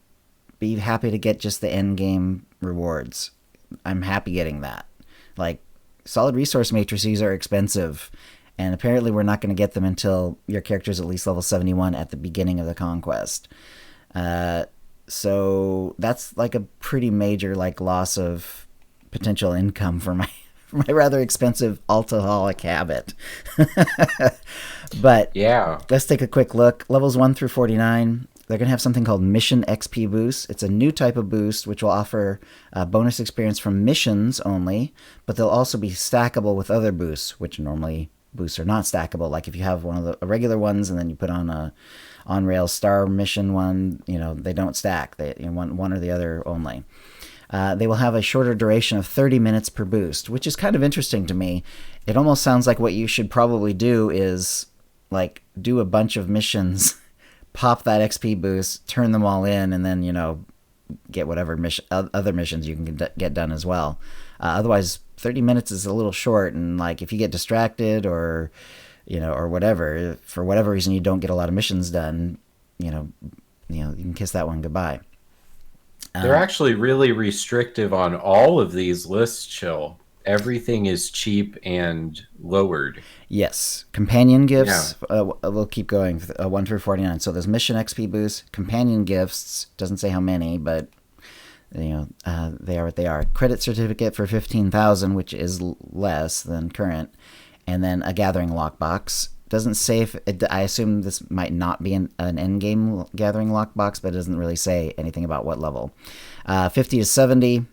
be happy to get just the end game rewards. I'm happy getting that. Like, solid resource matrices are expensive, and apparently we're not going to get them until your character's at least level 71 at the beginning of the conquest. So that's like a pretty major loss of potential income for my rather expensive alcoholic habit. But yeah, let's take a quick look. Levels 1 through 49. they're going to have something called Mission XP Boost. It's a new type of boost which will offer bonus experience from missions only, but they'll also be stackable with other boosts, which normally boosts are not stackable. Like if you have one of the regular ones and then you put on a on rails star mission one, they don't stack. They one or the other only. They will have a shorter duration of 30 minutes per boost, which is kind of interesting to me. It almost sounds like what you should probably do is like do a bunch of missions, pop that XP boost, turn them all in, and then get whatever other missions you can get done as well. Otherwise, 30 minutes is a little short, and like if you get distracted or or whatever, for whatever reason you don't get a lot of missions done, you can kiss that one goodbye. They're actually really restrictive on all of these lists, Chill. Everything is cheap and lowered. Yes. Companion gifts, we'll keep going, 1 through 49. So there's Mission XP boost, companion gifts, doesn't say how many, but they are what they are. Credit certificate for 15,000, which is less than current, and then a gathering lockbox. Doesn't say if I assume this might not be an end game gathering lockbox, but it doesn't really say anything about what level. 50 to 70.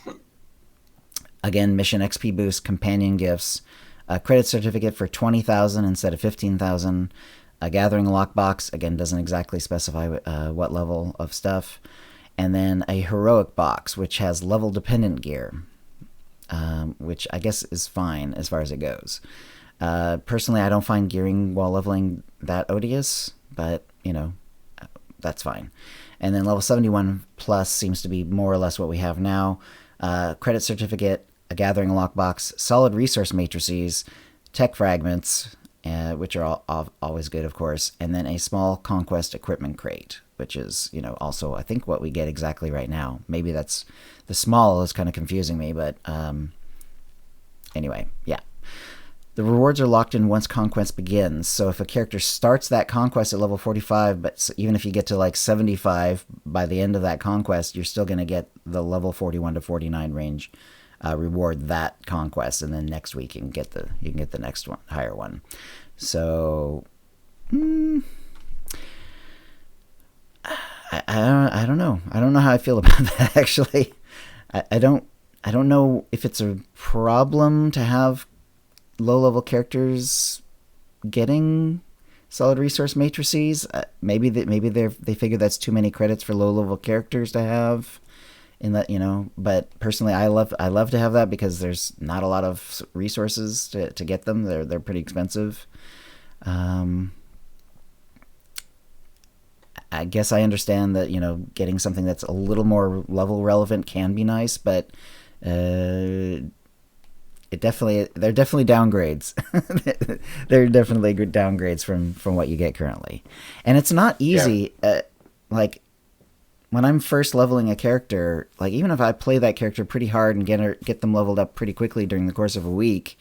Again, Mission XP boost, companion gifts, a credit certificate for 20,000 instead of 15,000. A gathering lockbox, again, doesn't exactly specify what level of stuff. And then a heroic box, which has level dependent gear, which I guess is fine as far as it goes. Personally, I don't find gearing while leveling that odious, but that's fine. And then level 71 plus seems to be more or less what we have now. Credit certificate, a gathering lockbox, solid resource matrices, tech fragments, which are always good, of course, and then a small conquest equipment crate, which is also I think what we get exactly right now. Maybe that's the small is kind of confusing me, but anyway, yeah. The rewards are locked in once conquest begins. So if a character starts that conquest at level 45, but even if you get to like 75 by the end of that conquest, you're still going to get the level 41 to 49 range reward that conquest, and then next week you can get the next one, higher one. So I don't know. I don't know how I feel about that actually. I don't know if it's a problem to have low-level characters getting solid resource matrices. Maybe they figure that's too many credits for low-level characters to have. In that, but personally, I love to have that because there's not a lot of resources to get them. They're pretty expensive. I guess I understand that getting something that's a little more level relevant can be nice, but they're definitely downgrades. They're definitely good downgrades from what you get currently, and it's not easy. Yeah. Like when I'm first leveling a character, like even if I play that character pretty hard and get them leveled up pretty quickly during the course of a week,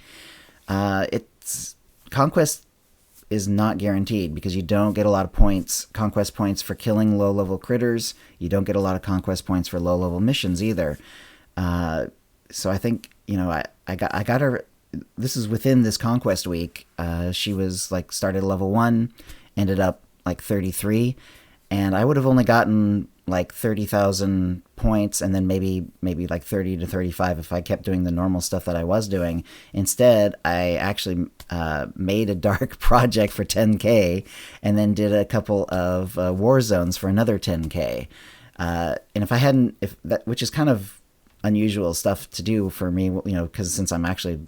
it's conquest is not guaranteed because you don't get a lot of conquest points for killing low level critters. You don't get a lot of conquest points for low level missions either. So I think I got her. This is within this conquest week. She was like started level 1, ended up like 33, and I would have only gotten like 30,000 points, and then maybe like 30 to 35 if I kept doing the normal stuff that I was doing. Instead, I actually made a dark project for 10k, and then did a couple of war zones for another 10k. And if I hadn't, which is kind of unusual stuff to do for me, because since I'm actually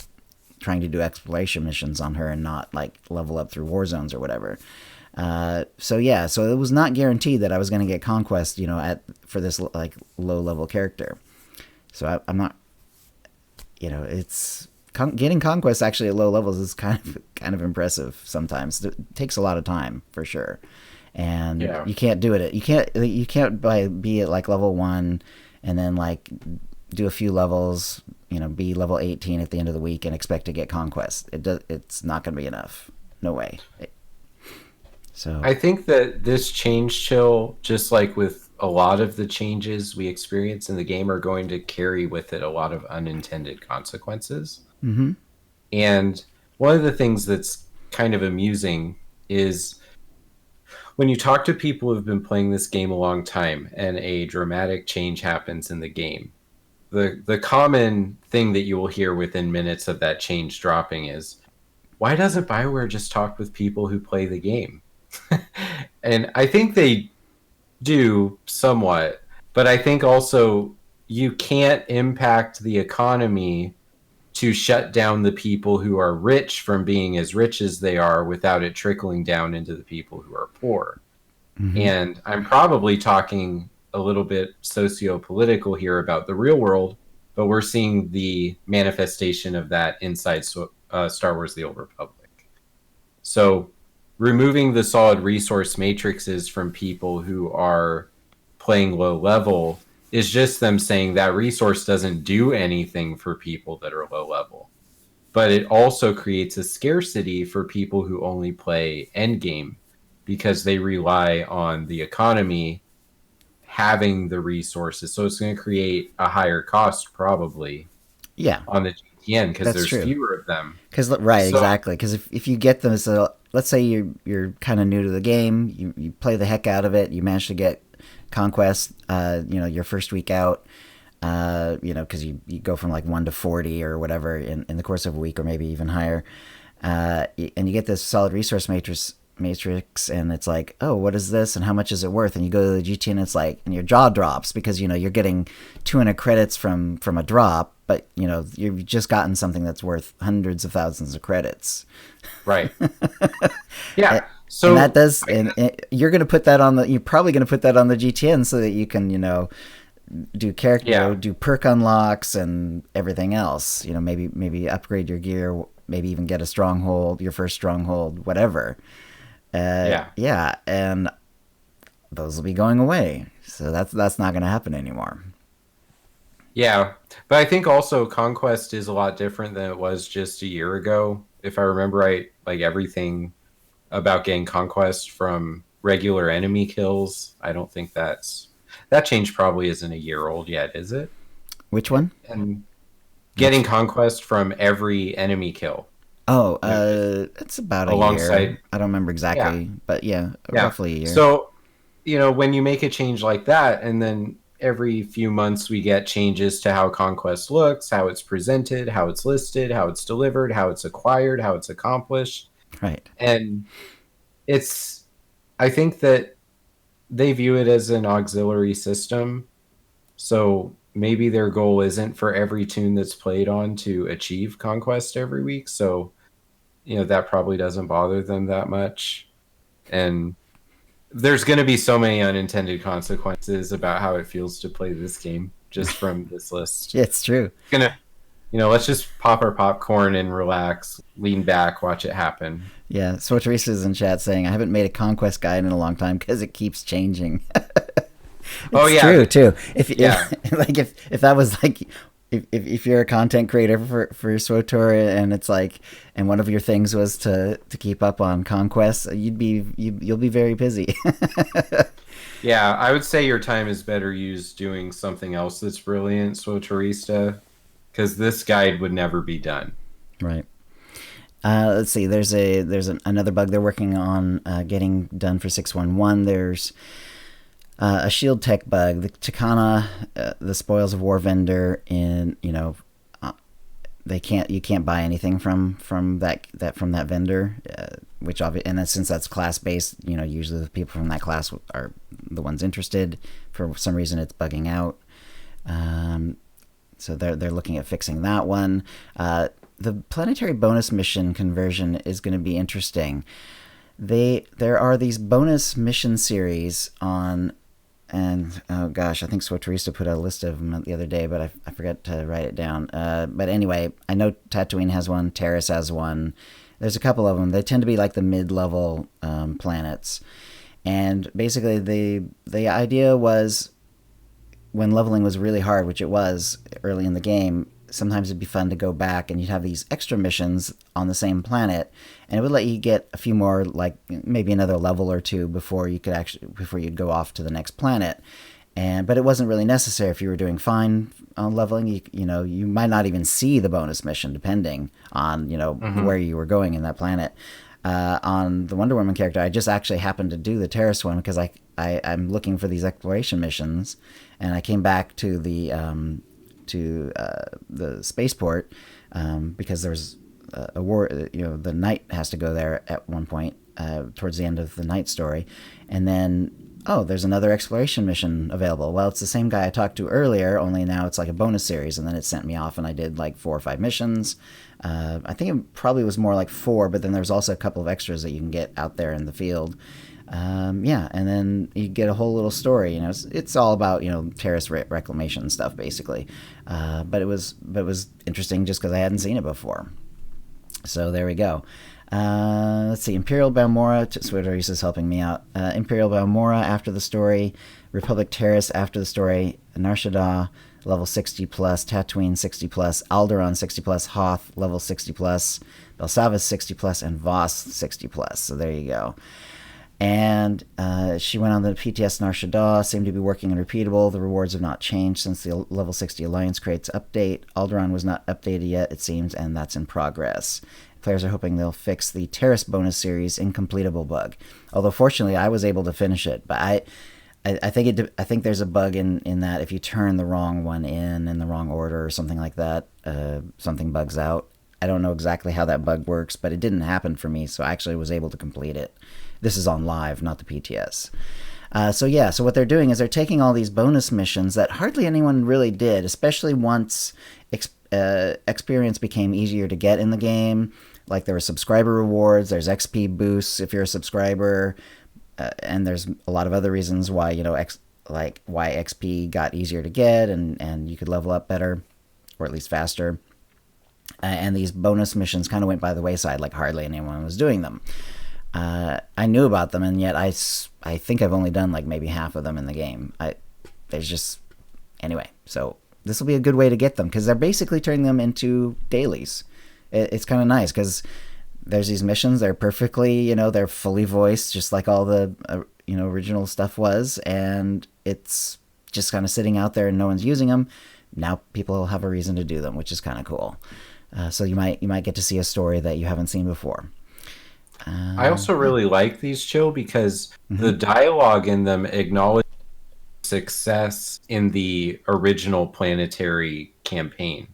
trying to do exploration missions on her and not like level up through war zones or whatever. So it was not guaranteed that I was going to get conquest, for this like low level character. So I'm not, it's getting conquest actually at low levels is kind of impressive sometimes. It takes a lot of time for sure, and you can't do it. You can't be at like level 1 and then like do a few levels, be level 18 at the end of the week and expect to get conquest. It's not going to be enough. No way. So I think that this change, Chill, just like with a lot of the changes we experience in the game, are going to carry with it a lot of unintended consequences. Mm-hmm. And one of the things that's kind of amusing is when you talk to people who've been playing this game a long time and a dramatic change happens in the game, the common thing that you will hear within minutes of that change dropping is, why doesn't BioWare just talk with people who play the game? And I think they do somewhat, but I think also you can't impact the economy to shut down the people who are rich from being as rich as they are without it trickling down into the people who are poor. Mm-hmm. And I'm probably talking a little bit socio-political here about the real world, but we're seeing the manifestation of that inside Star Wars The Old Republic. So removing the solid resource matrices from people who are playing low level is just them saying that resource doesn't do anything for people that are low level. But it also creates a scarcity for people who only play endgame because they rely on the economy having the resources. So it's going to create a higher cost probably on the GTN because there's true. Fewer of them. Exactly. Because if you get them, so let's say you're kind of new to the game, you play the heck out of it, you manage to get Conquest, your first week out, because you go from like 1 to 40 or whatever in the course of a week or maybe even higher, and you get this solid resource matrix, and it's like, oh, what is this and how much is it worth? And you go to the GT and it's like, and your jaw drops because you're getting 200 credits from a drop, but you've just gotten something that's worth hundreds of thousands of credits. Right. Yeah. So and that does, and you're going to put that on you're probably going to put that on the GTN so that you can, do character, do perk unlocks and everything else. Maybe upgrade your gear, maybe even get a stronghold, your first stronghold, whatever. And those will be going away. So that's not going to happen anymore. Yeah, but I think also Conquest is a lot different than it was just a year ago. If I remember right, like everything about getting Conquest from regular enemy kills, I don't think that change probably isn't a year old yet, is it? Which one? And getting Conquest from every enemy kill. Oh, it's about a year. I don't remember exactly, but roughly a year. So, when you make a change like that, and then every few months we get changes to how Conquest looks, how it's presented, how it's listed, how it's delivered, how it's acquired, how it's accomplished. Right. And I think that they view it as an auxiliary system. So maybe their goal isn't for every tune that's played on to achieve Conquest every week. So, that probably doesn't bother them that much. And there's going to be so many unintended consequences about how it feels to play this game just from this list. Yeah, it's true. Let's just pop our popcorn and relax, lean back, watch it happen. Yeah, SWTOR is in chat saying, I haven't made a Conquest guide in a long time because it keeps changing. It's true, too. If that was like, if you're a content creator for SWTOR and it's like, and one of your things was to keep up on Conquest, you'll be very busy. Yeah, I would say your time is better used doing something else that's brilliant, SWTORista, because this guide would never be done. Right. Let's see. There's another bug they're working on getting done for 6.1. There's a shield tech bug. The Takana, the Spoils of War vendor, you can't buy anything from that vendor, which and then since that's class based, usually the people from that class are the ones interested. For some reason, it's bugging out. So they're looking at fixing that one. The planetary bonus mission conversion is going to be interesting. There are these bonus mission series on, and oh gosh, I think SWTORista put a list of them the other day, but I forgot to write it down. But anyway, I know Tatooine has one, Terrace has one. There's a couple of them. They tend to be like the mid-level planets. And basically the idea was, when leveling was really hard, which it was early in the game, sometimes it'd be fun to go back and you'd have these extra missions on the same planet, and it would let you get a few more, like maybe another level or two before you'd go off to the next planet. But it wasn't really necessary if you were doing fine on leveling. You might not even see the bonus mission depending on where you were going in that planet. on the Wonder Woman character. I just actually happened to do the Terrace one because I'm looking for these exploration missions, and I came back to the spaceport because there's a war. The knight has to go there at one point towards the end of the night story, and then there's another exploration mission available. Well, it's the same guy I talked to earlier, only now it's like a bonus series, and then it sent me off, and I did like 4 or 5 missions. I think it probably was more like 4, but then there's also a couple of extras that you can get out there in the field. And then you get a whole little story. It's all about terrace reclamation stuff basically. But it was interesting just because I hadn't seen it before. So there we go. Let's see. Imperial Balmora. SWTOR is helping me out. Imperial Balmora after the story. Republic Terrace after the story. Nar Shaddaa level 60 plus. Tatooine 60 plus. Alderaan 60 plus. Hoth level 60 plus. Belsavis 60 plus. And Voss 60 plus. So there you go. And she went on the PTS Nar Shaddaa, seemed to be working and repeatable. The rewards have not changed since the level 60 Alliance crates update. Alderaan was not updated yet, it seems, and that's in progress. Players are hoping they'll fix the Terrace bonus series incompletable bug. Although fortunately I was able to finish it, but I think there's a bug in that if you turn the wrong one in the wrong order or something like that, something bugs out. I don't know exactly how that bug works, but it didn't happen for me, so I actually was able to complete it. This is on live, not the PTS. So what they're doing is they're taking all these bonus missions that hardly anyone really did, especially once experience became easier to get in the game. Like there were subscriber rewards, there's XP boosts if you're a subscriber, and there's a lot of other reasons why why XP got easier to get and you could level up better, or at least faster. And these bonus missions kind of went by the wayside, like hardly anyone was doing them. I knew about them, and yet I think I've only done like maybe half of them in the game. Anyway, so this will be a good way to get them because they're basically turning them into dailies. It's kind of nice because there's these missions. They're perfectly, they're fully voiced, just like all the original stuff was, and it's just kind of sitting out there and no one's using them. Now people will have a reason to do them, which is kind of cool. So you might get to see a story that you haven't seen before. I also really like these, Chill, because the dialogue in them acknowledges success in the original planetary campaign.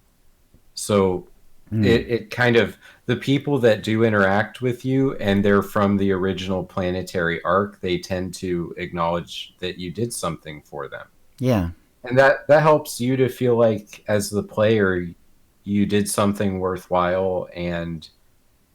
So it kind of, the people that do interact with you and they're from the original planetary arc, they tend to acknowledge that you did something for them. Yeah. And that helps you to feel like, as the player, you did something worthwhile, and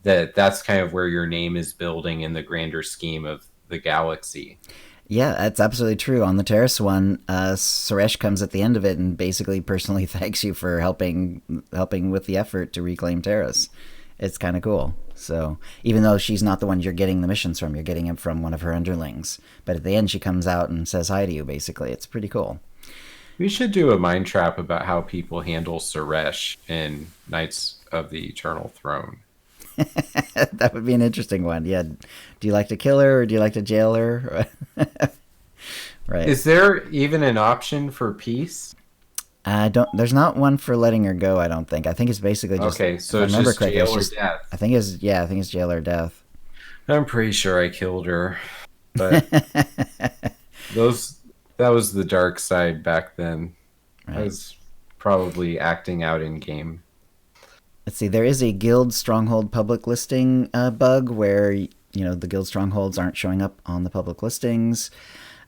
that's kind of where your name is building in the grander scheme of the galaxy. Yeah, that's absolutely true. On the Terrace one, Suresh comes at the end of it and basically personally thanks you for helping with the effort to reclaim Terrace. It's kind of cool. So even though she's not the one you're getting the missions from, you're getting them from one of her underlings. But at the end, she comes out and says hi to you, basically. It's pretty cool. We should do a mind trap about how people handle Suresh in Knights of the Eternal Throne. That would be an interesting one. Yeah. Do you like to kill her or do you like to jail her? Right. Is there even an option for peace? There's not one for letting her go, I don't think. I think it's basically just, okay, so it's just correctly, jail or death. I think it's jail or death. I'm pretty sure I killed her. But that was the dark side back then. Right. I was probably acting out in game. Let's see, there is a guild stronghold public listing bug where the guild strongholds aren't showing up on the public listings.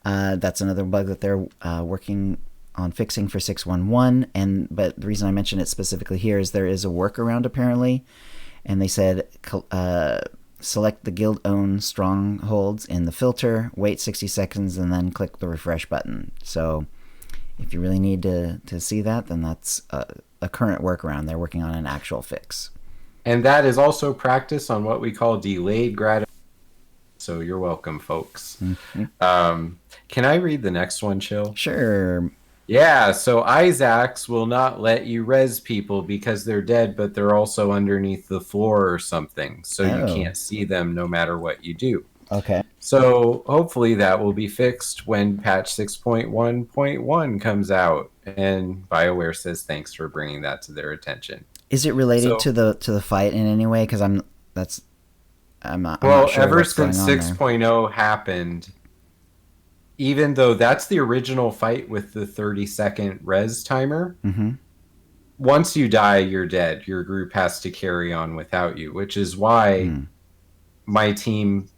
That's another bug that they're working on fixing for 611. But the reason I mention it specifically here is there is a workaround apparently, and they said select the guild-owned strongholds in the filter, wait 60 seconds, and then click the refresh button. So if you really need to see that, then that's a current workaround. They're working on an actual fix. And that is also practice on what we call delayed gratification. So you're welcome, folks. Mm-hmm. Can I read the next one, Chill? Sure. Yeah, so Isaacs will not let you res people because they're dead, but they're also underneath the floor or something. So you can't see them no matter what you do. Okay. So hopefully that will be fixed when patch 6.1.1 comes out. And BioWare says thanks for bringing that to their attention. Is it related to the fight in any way? Because I'm not Well, sure ever what's going since on there. 6.0 happened, even though that's the original fight with the 30-second res timer, Mm-hmm. once you die, you're dead. Your group has to carry on without you, which is why my team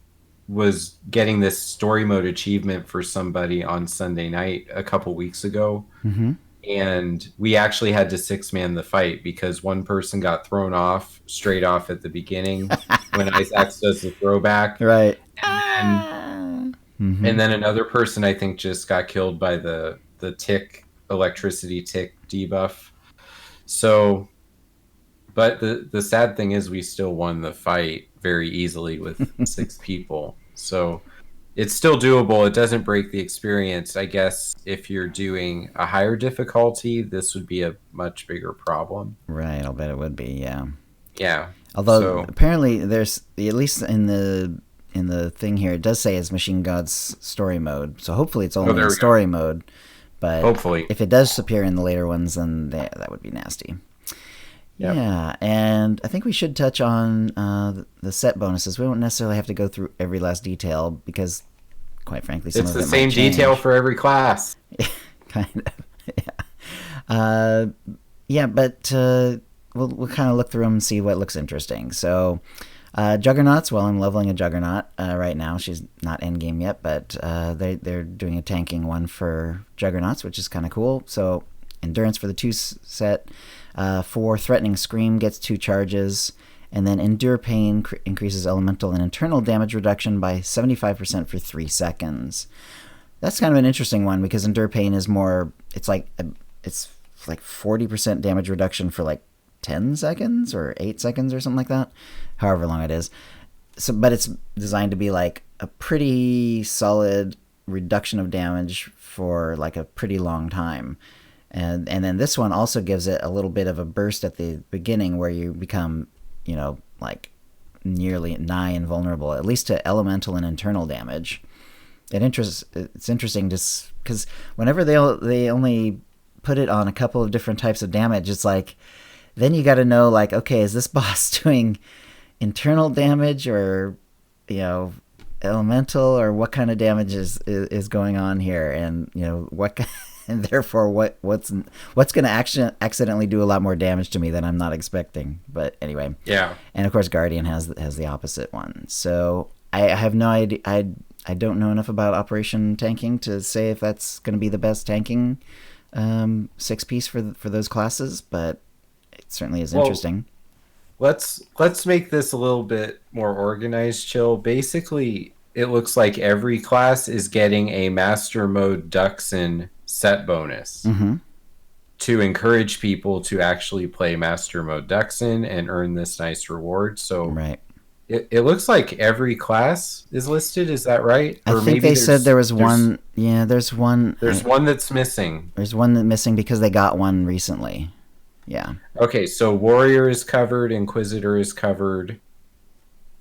was getting this story mode achievement for somebody on Sunday night a couple weeks ago. Mm-hmm. And we actually had to 6-man the fight because one person got thrown off straight off at the beginning when Isaac does the throwback. Right. And Mm-hmm. and then another person I think just got killed by the tick electricity tick debuff. So, but the sad thing is we still won the fight very easily with 6 people. So it's still doable. It doesn't break the experience. I guess if you're doing a higher difficulty, this would be a much bigger problem. Right. I'll bet it would be. Yeah. Yeah. Although So apparently there's, at least in the thing here, it does say it's Machine God's story mode. So hopefully it's only in story mode. But hopefully, if it does appear in the later ones, then that would be nasty. Yep. Yeah, and I think we should touch on the set bonuses. We don't necessarily have to go through every last detail because, quite frankly, some it's of it the same might change. detail for every class. Kind of. Yeah, but we'll kind of look through them and see what looks interesting. So, Juggernauts. Well, I'm leveling a Juggernaut right now. She's not endgame yet, but they're doing a tanking one for Juggernauts, which is kind of cool. So, Endurance for the 2 set. 4 Threatening Scream gets 2 charges, and then Endure Pain increases elemental and internal damage reduction by 75% for 3 seconds. That's kind of an interesting one because Endure Pain is more, it's like 40% damage reduction for like 10 seconds or 8 seconds or something like that, however long it is. So, but it's designed to be like a pretty solid reduction of damage for like a pretty long time. And then this one also gives it a little bit of a burst at the beginning where you become, like nearly nigh invulnerable, at least to elemental and internal damage. It's interesting just because whenever they only put it on a couple of different types of damage, it's like, then you got to know, like, okay, is this boss doing internal damage or, elemental, or what kind of damage is going on here? And, what... And therefore, what's going to accidentally do a lot more damage to me than I'm not expecting. But anyway, yeah. And of course, Guardian has the opposite one. So I have no idea. I don't know enough about Operation Tanking to say if that's going to be the best tanking 6-piece for those classes. But it certainly is interesting. Let's make this a little bit more organized, Chill. Basically, it looks like every class is getting a Master Mode Duxin set bonus to encourage people to actually play Master Mode Duxin and earn this nice reward. So right. It looks like every class is listed. Is that right? I think they said there was one. Yeah, there's one. There's one that's missing. There's one that's missing because they got one recently. Yeah. Okay, so Warrior is covered. Inquisitor is covered.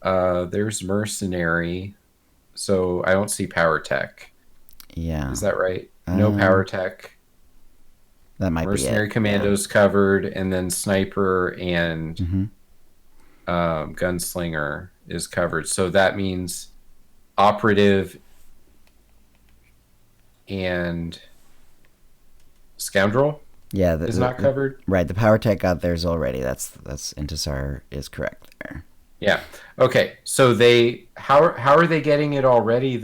There's Mercenary. So I don't see Power Tech. Yeah. Is that right? No Power Tech. That might Mercenary be it. Commandos covered, and then Sniper and Gunslinger is covered. So that means Operative and Scoundrel is not covered. Right, the Power Tech got theirs already. That's Intisar is correct there. Yeah. Okay. So how are they getting it already?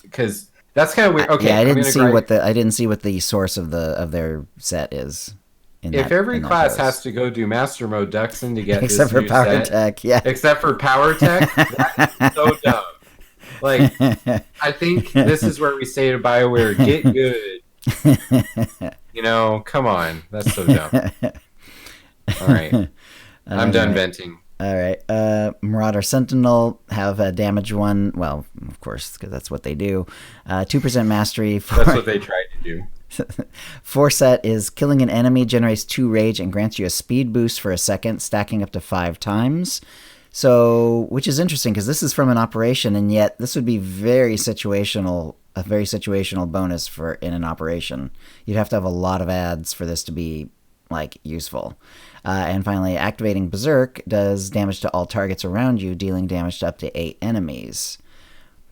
Because that's kind of weird. Okay. Yeah, I didn't see what the source of their set is. If every class has to go do Master Mode Duxin to get except this for Power Tech, yeah. Except for Power Tech, that's so dumb. Like, I think this is where we say to BioWare, get good. Come on, that's so dumb. All right, I'm done venting. All right. Marauder Sentinel have a damage one. Well, of course, because that's what they do. 2% mastery. That's what they tried to do. 4 set is killing an enemy generates 2 rage and grants you a speed boost for a second, stacking up to 5 times. So, which is interesting because this is from an operation, and yet this would be a very situational bonus in an operation. You'd have to have a lot of ads for this to be like useful. And finally, activating Berserk does damage to all targets around you, dealing damage to up to 8 enemies,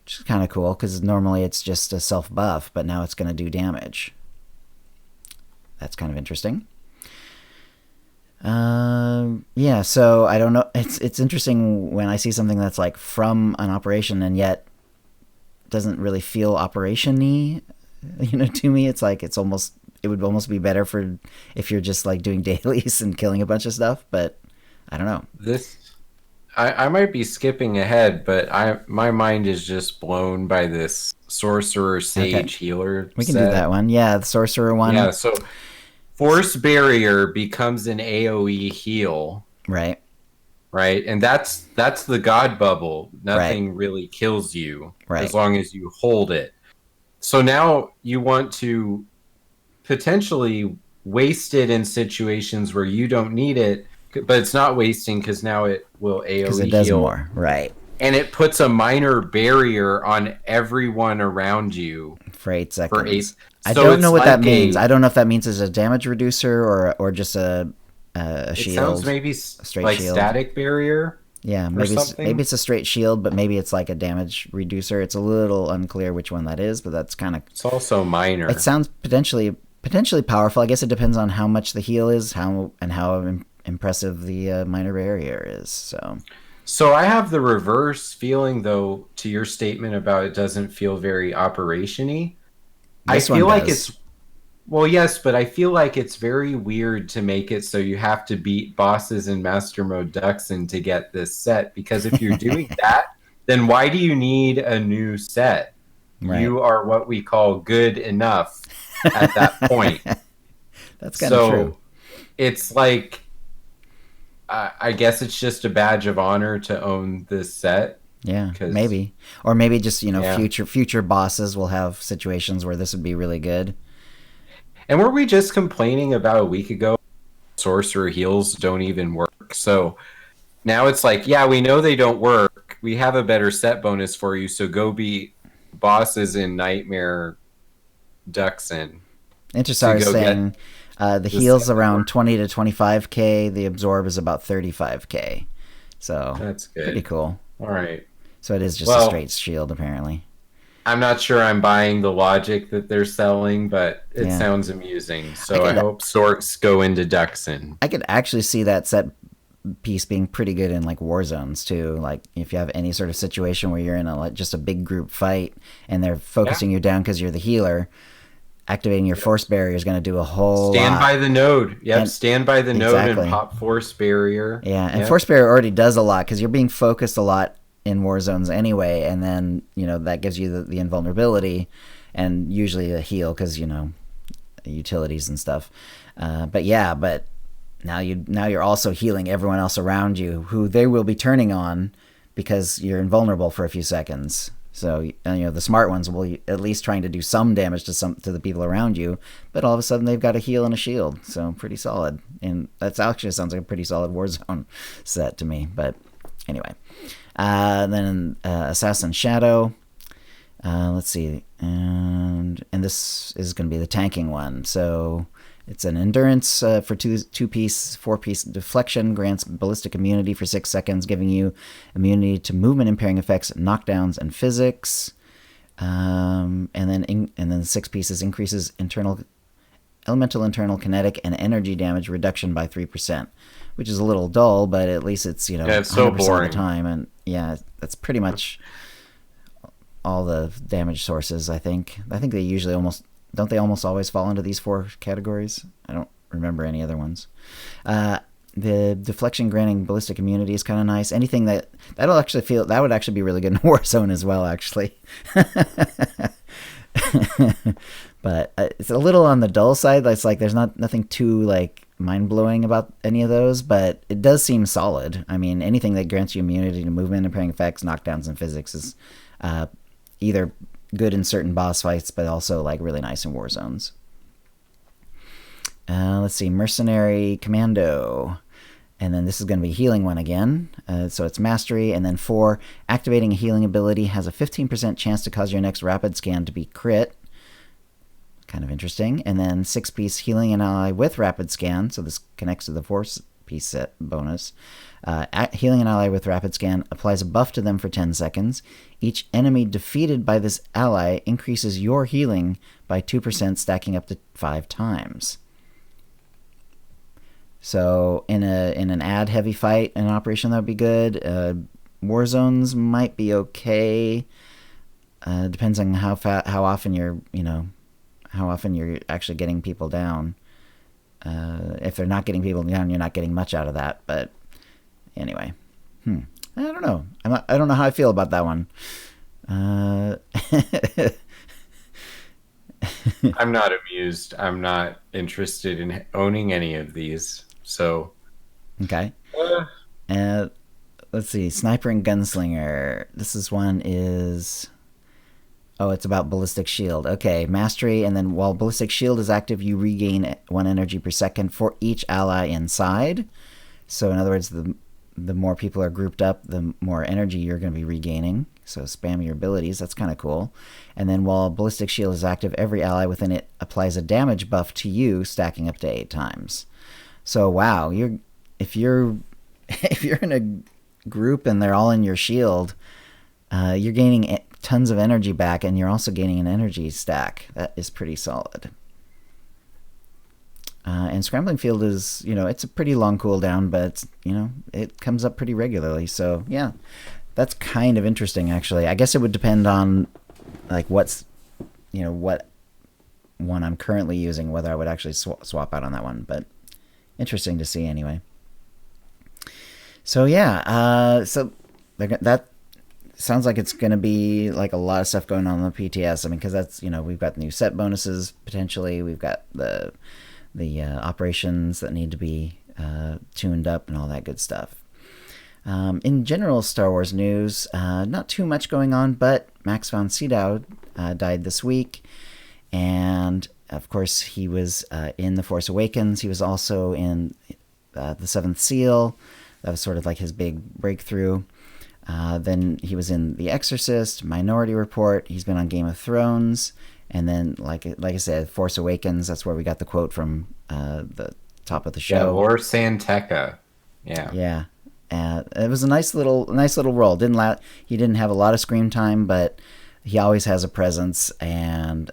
which is kind of cool because normally it's just a self buff, but now it's going to do damage. That's kind of interesting. Yeah, so I don't know. It's interesting when I see something that's like from an operation and yet doesn't really feel operation-y, to me. It's like it would almost be better for if you're just like doing dailies and killing a bunch of stuff, but I don't know. I might be skipping ahead, but my mind is just blown by this sorcerer sage healer. We can do that one. Yeah, the sorcerer one. Yeah, so Force Barrier becomes an AoE heal. Right. Right, and that's the God Bubble. Nothing really kills you as long as you hold it. So now you want to potentially waste it in situations where you don't need it, but it's not wasting because now it will AoE because it does heal. More. Right. And it puts a minor barrier on everyone around you for 8 seconds. So I don't know what that means. I don't know if that means it's a damage reducer or just a shield. It sounds maybe like shield. Static barrier. Yeah, maybe it's a straight shield, but maybe it's like a damage reducer. It's a little unclear which one that is, but that's kind of. It's also minor. It sounds potentially powerful. I guess it depends on how much the heal is, how impressive the minor barrier is. So I have the reverse feeling, though, to your statement about it doesn't feel very operation-y. I feel like it's. Well, yes, but I feel like it's very weird to make it so you have to beat bosses in Master Mode Duxin to get this set, because if you're doing that, then why do you need a new set? Right. You are what we call good enough at that point. That's kind of true. It's like, I guess it's just a badge of honor to own this set. Yeah, maybe. Or maybe just, future bosses will have situations where this would be really good. And were we just complaining about a week ago sorcerer heals don't even work? So now it's like, yeah, we know they don't work. We have a better set bonus for you, so go beat bosses in Nightmare Duxin. Interstellar is saying the heal's around 20 to 25k. The absorb is about 35k. So that's good. Pretty cool. All right. So it is just a straight shield, apparently. I'm not sure I'm buying the logic that they're selling, but it sounds amusing. So I hope sorts go into Duxin. I could actually see that set piece being pretty good in like war zones too. Like if you have any sort of situation where you're in just a big group fight and they're focusing you down because you're the healer, activating your force barrier is going to do a whole lot. By the node. Yep, stand by the node and pop force barrier. Yeah, and force barrier already does a lot because you're being focused a lot in war zones anyway, and then that gives you the invulnerability and usually a heal because utilities and stuff. But now you're also healing everyone else around you who they will be turning on because you're invulnerable for a few seconds. So the smart ones will at least trying to do some damage to the people around you, but all of a sudden they've got a heal and a shield, so pretty solid. And that actually sounds like a pretty solid Warzone set to me. But anyway. Then Assassin Shadow. Let's see. And this is going to be the tanking one. So it's an endurance for two-piece, 4-piece deflection, grants ballistic immunity for 6 seconds, giving you immunity to movement impairing effects, knockdowns, and physics. And then 6 pieces increases elemental internal kinetic and energy damage reduction by 3%. Which is a little dull, but at least it's it's so 100% boring. of the time, and that's pretty much all the damage sources. I think they usually almost always fall into these 4 categories. I don't remember any other ones. The deflection granting ballistic immunity is kind of nice. Anything that would actually be really good in Warzone as well, actually. But it's a little on the dull side. It's like there's nothing too like mind-blowing about any of those, but it does seem solid. I mean, anything that grants you immunity to movement impairing effects, knockdowns, and physics is either good in certain boss fights, but also like really nice in war zones. Let's see, Mercenary Commando. And then this is going to be healing one again. So it's Mastery. And then 4, activating a healing ability has a 15% chance to cause your next rapid scan to be crit. Kind of interesting. And then 6-piece healing an ally with rapid scan. So this connects to the 4-piece set bonus. Healing an ally with rapid scan applies a buff to them for 10 seconds. Each enemy defeated by this ally increases your healing by 2%, stacking up to 5 times. So in an ad heavy fight, an operation that would be good. War zones might be okay. Depends on how often you're actually getting people down. If they're not getting people down, you're not getting much out of that. But anyway, I don't know. I don't know how I feel about that one. I'm not amused. I'm not interested in owning any of these. So, okay. Let's see. Sniper and Gunslinger. This one is. Oh, it's about Ballistic Shield. Okay, Mastery, and then while Ballistic Shield is active, you regain 1 energy per second for each ally inside. So in other words, the more people are grouped up, the more energy you're going to be regaining. So spam your abilities. That's kind of cool. And then while Ballistic Shield is active, every ally within it applies a damage buff to you, stacking up to 8 times. So wow, if you're in a group and they're all in your shield, you're gaining tons of energy back, and you're also gaining an energy stack. That is pretty solid. And Scrambling Field is, it's a pretty long cooldown, but it comes up pretty regularly. So yeah, that's kind of interesting actually. I guess it would depend on like what one I'm currently using, whether I would actually swap out on that one. But interesting to see anyway. So yeah, so that sounds like it's going to be like a lot of stuff going on the PTS. I mean, because that's we've got new set bonuses potentially. We've got the operations that need to be tuned up and all that good stuff. In general Star Wars news, not too much going on, but Max von Sydow died this week, and of course he was in The Force Awakens. He was also in The Seventh Seal. That was sort of like his big breakthrough. Then he was in The Exorcist, Minority Report. He's been on Game of Thrones, and then like I said, Force Awakens. That's where we got the quote from the top of the show. Yeah, Lor San Tekka. Yeah. Yeah. It was a nice little role. He didn't have a lot of screen time, but he always has a presence. And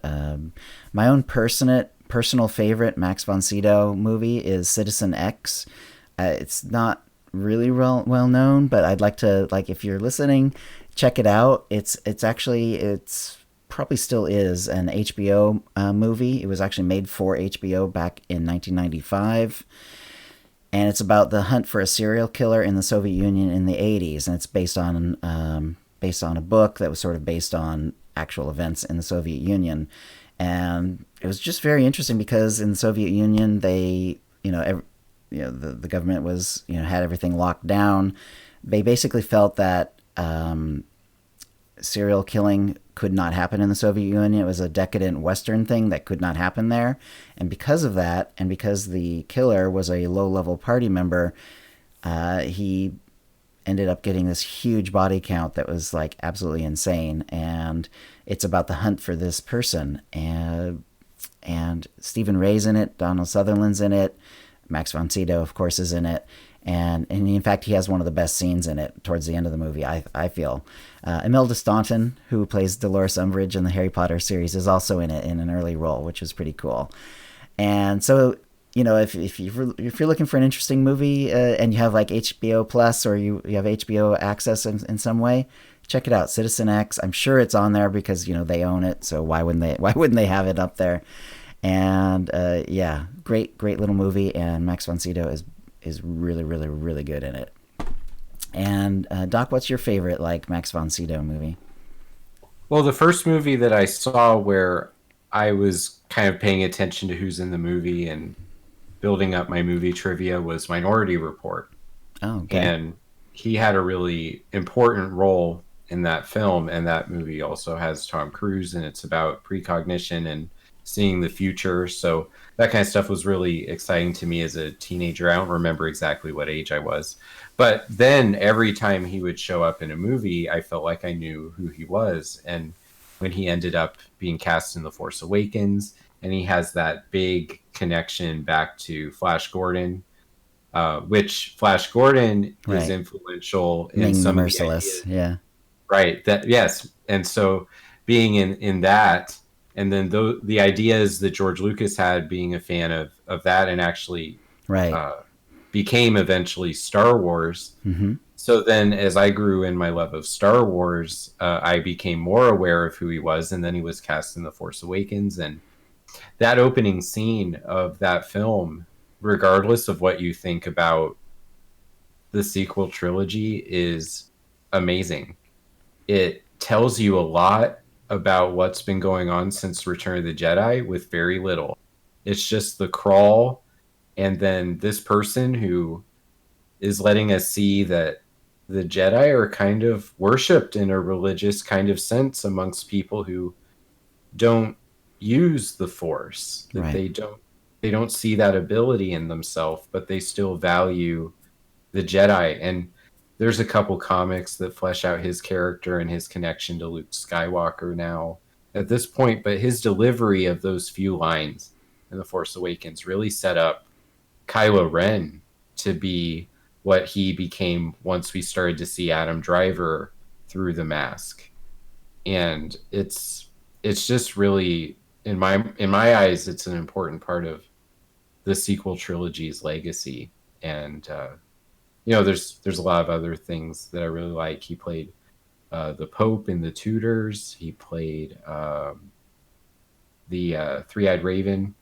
my own personal favorite Max von Sydow movie is Citizen X. It's not really well known, but I'd like to, if you're listening, check it out. It's probably still is an HBO movie. It was actually made for HBO back in 1995, and it's about the hunt for a serial killer in the Soviet Union in the 80s, and it's based on a book that was sort of based on actual events in the Soviet Union. And it was just very interesting because in the Soviet Union, they the government was had everything locked down. They basically felt that serial killing could not happen in the Soviet Union. It was a decadent Western thing that could not happen there. And because of that, and because the killer was a low-level party member, he ended up getting this huge body count that was like absolutely insane. And it's about the hunt for this person. And Stephen Ray's in it, Donald Sutherland's in it, Max von Sydow, of course, is in it. And in fact, he has one of the best scenes in it towards the end of the movie, I feel. Imelda Staunton, who plays Dolores Umbridge in the Harry Potter series, is also in it in an early role, which was pretty cool. And so, if you're looking for an interesting movie and you have like HBO Plus or you have HBO access in some way, check it out. Citizen X. I'm sure it's on there because they own it. So why wouldn't they have it up there? And yeah, great little movie. And Max von Sydow is really, really, really good in it. And Doc, what's your favorite Max von Sydow movie? Well, the first movie that I saw where I was kind of paying attention to who's in the movie and building up my movie trivia was Minority Report. Oh, okay. And he had a really important role in that film, and that movie also has Tom Cruise, and it's about precognition and seeing the future. So that kind of stuff was really exciting to me as a teenager. I don't remember exactly what age I was. But then every time he would show up in a movie, I felt like I knew who he was. And when he ended up being cast in The Force Awakens, and he has that big connection back to Flash Gordon, which Flash Gordon is Right. influential in Ming the some of the Merciless. ideas. Yeah. Right. That yes. And so being in that, and then the ideas that George Lucas had, being a fan of that, and actually Right. uh, became eventually Star Wars. Mm-hmm. So then, as I grew in my love of Star Wars, I became more aware of who he was, and then he was cast in The Force Awakens, and that opening scene of that film, regardless of what you think about the sequel trilogy, is amazing. It tells you a lot about what's been going on since Return of the Jedi with very little. It's just the crawl, and then this person who is letting us see that the Jedi are kind of worshipped in a religious kind of sense amongst people who don't use the Force, that Right. they don't see that ability in themselves, but they still value the Jedi. And there's a couple comics that flesh out his character and his connection to Luke Skywalker now at this point, but his delivery of those few lines in The Force Awakens really set up Kylo Ren to be what he became once we started to see Adam Driver through the mask. And it's just really, in my eyes, it's an important part of the sequel trilogy's legacy. And there's a lot of other things that I really like. He played the Pope in The Tudors. He played the Three-Eyed Raven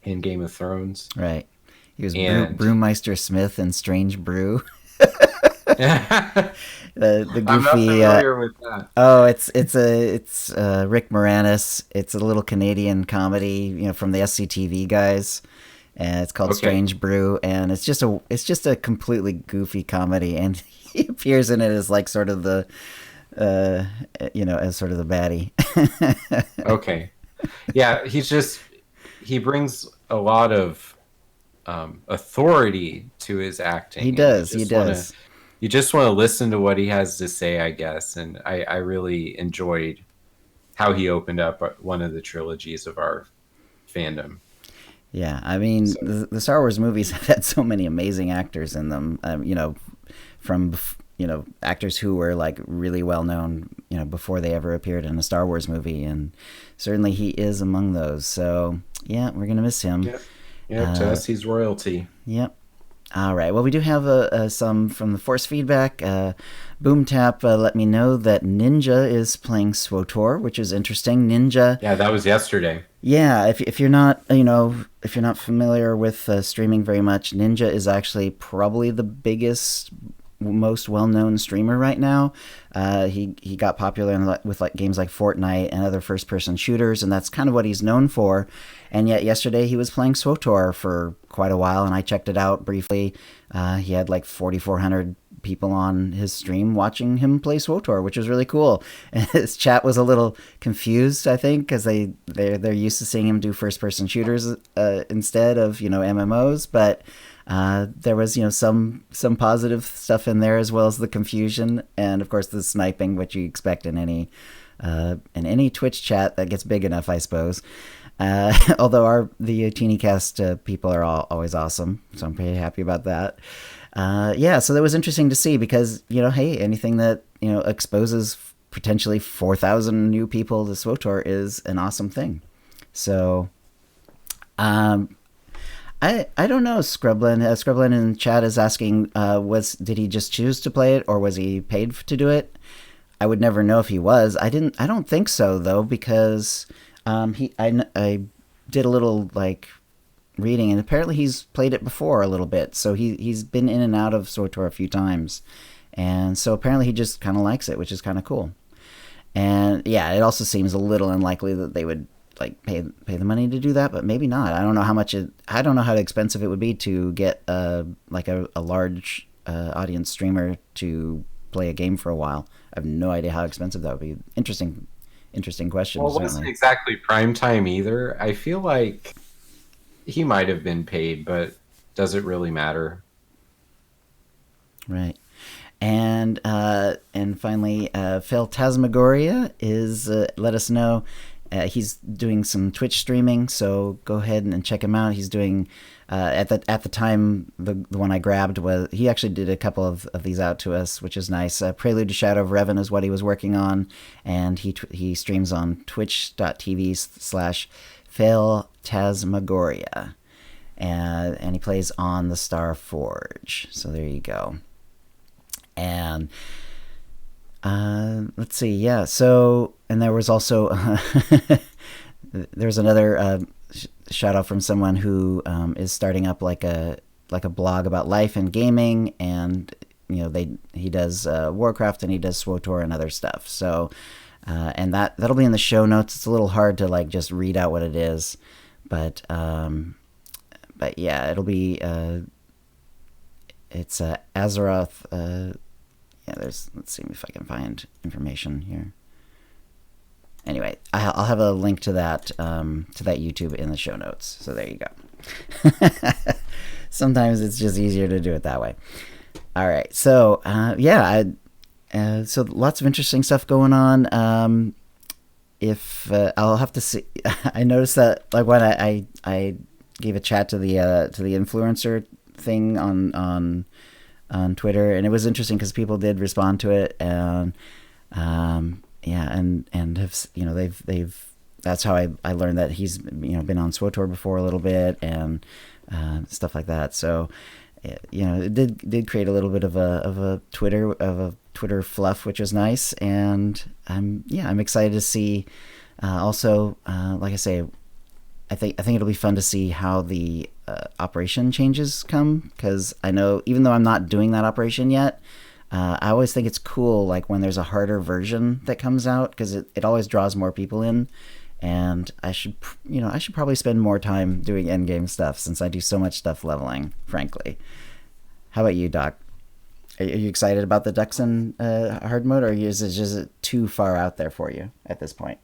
in Game of Thrones. Right. He was And Brewmeister Smith in Strange Brew. I'm The not goofy. familiar with that. Oh, it's Rick Moranis. It's a little Canadian comedy, from the SCTV guys, and it's called Okay. Strange Brew, and it's just a completely goofy comedy, and he appears in it as like sort of the, as sort of the baddie. Okay. Yeah, he brings a lot of authority to his acting. He does. He does. You just want to listen to what he has to say, I guess. And I really enjoyed how he opened up one of the trilogies of our fandom. Yeah, I mean, So, the Star Wars movies have had so many amazing actors in them. From actors who were like really well known, before they ever appeared in a Star Wars movie, and certainly he is among those. So yeah, we're gonna miss him. yeah, to us, he's royalty. Yep. All right. Well, we do have some from the Force feedback. Boomtap let me know that Ninja is playing SWTOR, which is interesting. Ninja. Yeah, that was yesterday. Yeah, if you're not if you're not familiar with streaming very much, Ninja is actually probably the biggest, most well-known streamer right now. He got popular with like games like Fortnite and other first-person shooters, and that's kind of what he's known for. And yet yesterday he was playing SWTOR for quite a while, and I checked it out briefly. He had like 4,400 people on his stream watching him play SWTOR, which was really cool. And his chat was a little confused, I think, because they're used to seeing him do first-person shooters instead of MMOs, but there was some positive stuff in there, as well as the confusion, and of course the sniping, which you expect in any Twitch chat that gets big enough, I suppose. Although the OotiniCast people are always awesome, so I'm pretty happy about that. So that was interesting to see, because hey, anything that exposes potentially 4,000 new people to SWTOR is an awesome thing. So I don't know, Scrublin. Scrublin in chat is asking, did he just choose to play it, or was he paid to do it? I would never know if he was. I don't think so, though, because I did a little like reading, and apparently he's played it before a little bit, so he's been in and out of SWTOR a few times, and so apparently he just kind of likes it, which is kind of cool. And yeah, it also seems a little unlikely that they would like pay the money to do that, but maybe not. I don't know I don't know how expensive it would be to get a large audience streamer to play a game for a while. I have no idea how expensive that would be. Interesting question. Well, it wasn't exactly prime time either. I feel like he might have been paid, but does it really matter? Right. And finally, Phantasmagoria is let us know. he's doing some Twitch streaming, so go ahead and check him out. He's doing at the time the one I grabbed was he actually did a couple of these out to us, which is nice. Prelude to Shadow of Revan is what he was working on, and he streams on twitch.tv/Phantasmagoria, and he plays on the Star Forge. So there you go. And let's see, yeah. So, and there was also there's another shout out from someone who is starting up like a blog about life and gaming, and he does Warcraft and he does SWTOR and other stuff. So, and that'll be in the show notes. It's a little hard to like just read out what it is, but yeah, it'll be it's Azeroth. Yeah, let's see if I can find information here. Anyway, I'll have a link to that YouTube in the show notes. So there you go. Sometimes it's just easier to do it that way. All right. So so lots of interesting stuff going on. I'll have to see. I noticed that like when I gave a chat to the influencer thing on Twitter, and it was interesting because people did respond to it, and and have they've that's how I learned that he's been on SWTOR before a little bit and stuff like that. So it did create a little bit of a Twitter fluff, which is nice, and I'm excited to see. Also, like I say, I think it'll be fun to see how the operation changes come, because I know even though I'm not doing that operation yet, I always think it's cool like when there's a harder version that comes out, because it always draws more people in, and I should probably spend more time doing endgame stuff since I do so much stuff leveling, frankly. How about you, Doc? Are you excited about the Duxon hard mode, or is it just too far out there for you at this point?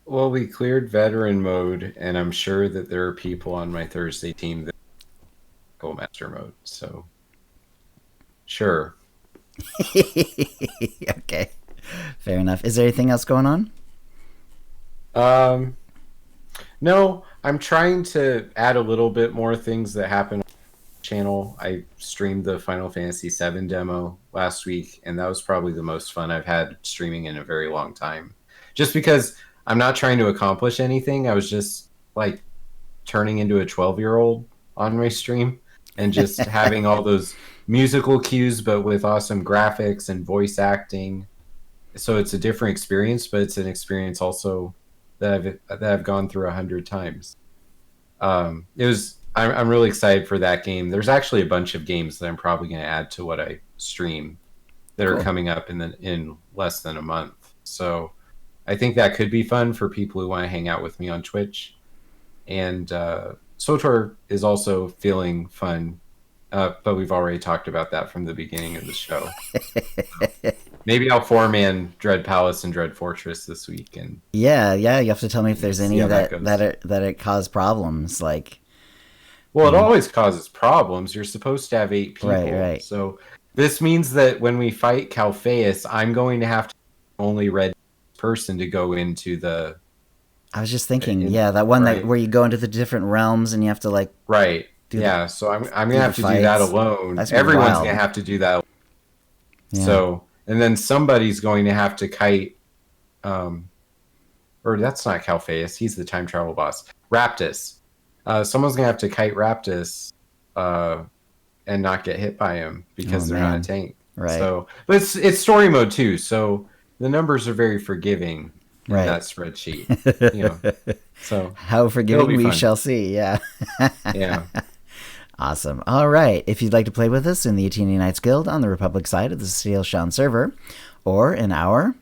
Well, we cleared veteran mode, and I'm sure that there are people on my Thursday team that go master mode. So, sure. Okay, fair enough. Is there anything else going on? No, I'm trying to add a little bit more things that happen on the channel. I streamed the Final Fantasy VII demo last week, and that was probably the most fun I've had streaming in a very long time. Just because I'm not trying to accomplish anything. I was just like turning into a 12-year-old on my stream and just having all those musical cues, but with awesome graphics and voice acting. So it's a different experience, but it's an experience also that I've gone through 100 times. I'm really excited for that game. There's actually a bunch of games that I'm probably going to add to what I stream that are coming up in less than a month. So I think that could be fun for people who want to hang out with me on Twitch. And SWTOR is also feeling fun, but we've already talked about that from the beginning of the show. Maybe I'll four-man Dread Palace and Dread Fortress this week. And yeah, you have to tell me if there's any that it caused problems. Like, well, it always causes problems. You're supposed to have 8 people. Right. So this means that when we fight Calpheus, I'm going to have to only red person to go into the. I was just thinking, that one where you go into the different realms and you have to like. Right. So I'm gonna have to do that alone. Everyone's gonna have to do that. Yeah. So, and then somebody's going to have to kite. Or that's not Calpheus. He's the time travel boss. Raptus. Someone's gonna have to kite Raptus, and not get hit by him because they're not a tank. Right. So, but it's story mode too. So the numbers are very forgiving in that spreadsheet. So how forgiving we shall see. Yeah. Yeah. Awesome. All right. If you'd like to play with us in the Utini Knights Guild on the Republic side of the Steel Shan server, or in our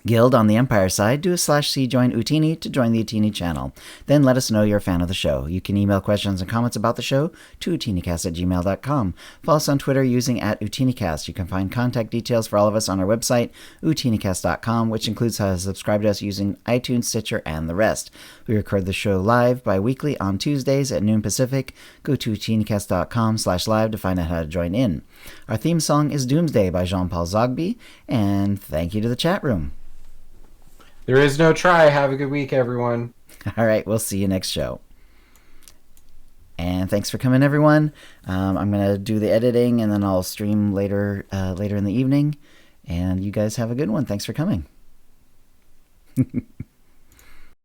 Guild on the Empire side, do a /C join Utini to join the Utini channel. Then let us know you're a fan of the show. You can email questions and comments about the show to OotiniCast@gmail.com. Follow us on Twitter using @OotiniCast. You can find contact details for all of us on our website, OotiniCast.com, which includes how to subscribe to us using iTunes, Stitcher, and the rest. We record the show live bi-weekly on Tuesdays at noon Pacific. Go to OotiniCast.com/live to find out how to join in. Our theme song is Doomsday by Jean-Paul Zogby, and thank you to the chat room. There is no try. Have a good week, everyone. All right, we'll see you next show. And thanks for coming, everyone. I'm gonna do the editing, and then I'll stream later in the evening. And you guys have a good one. Thanks for coming.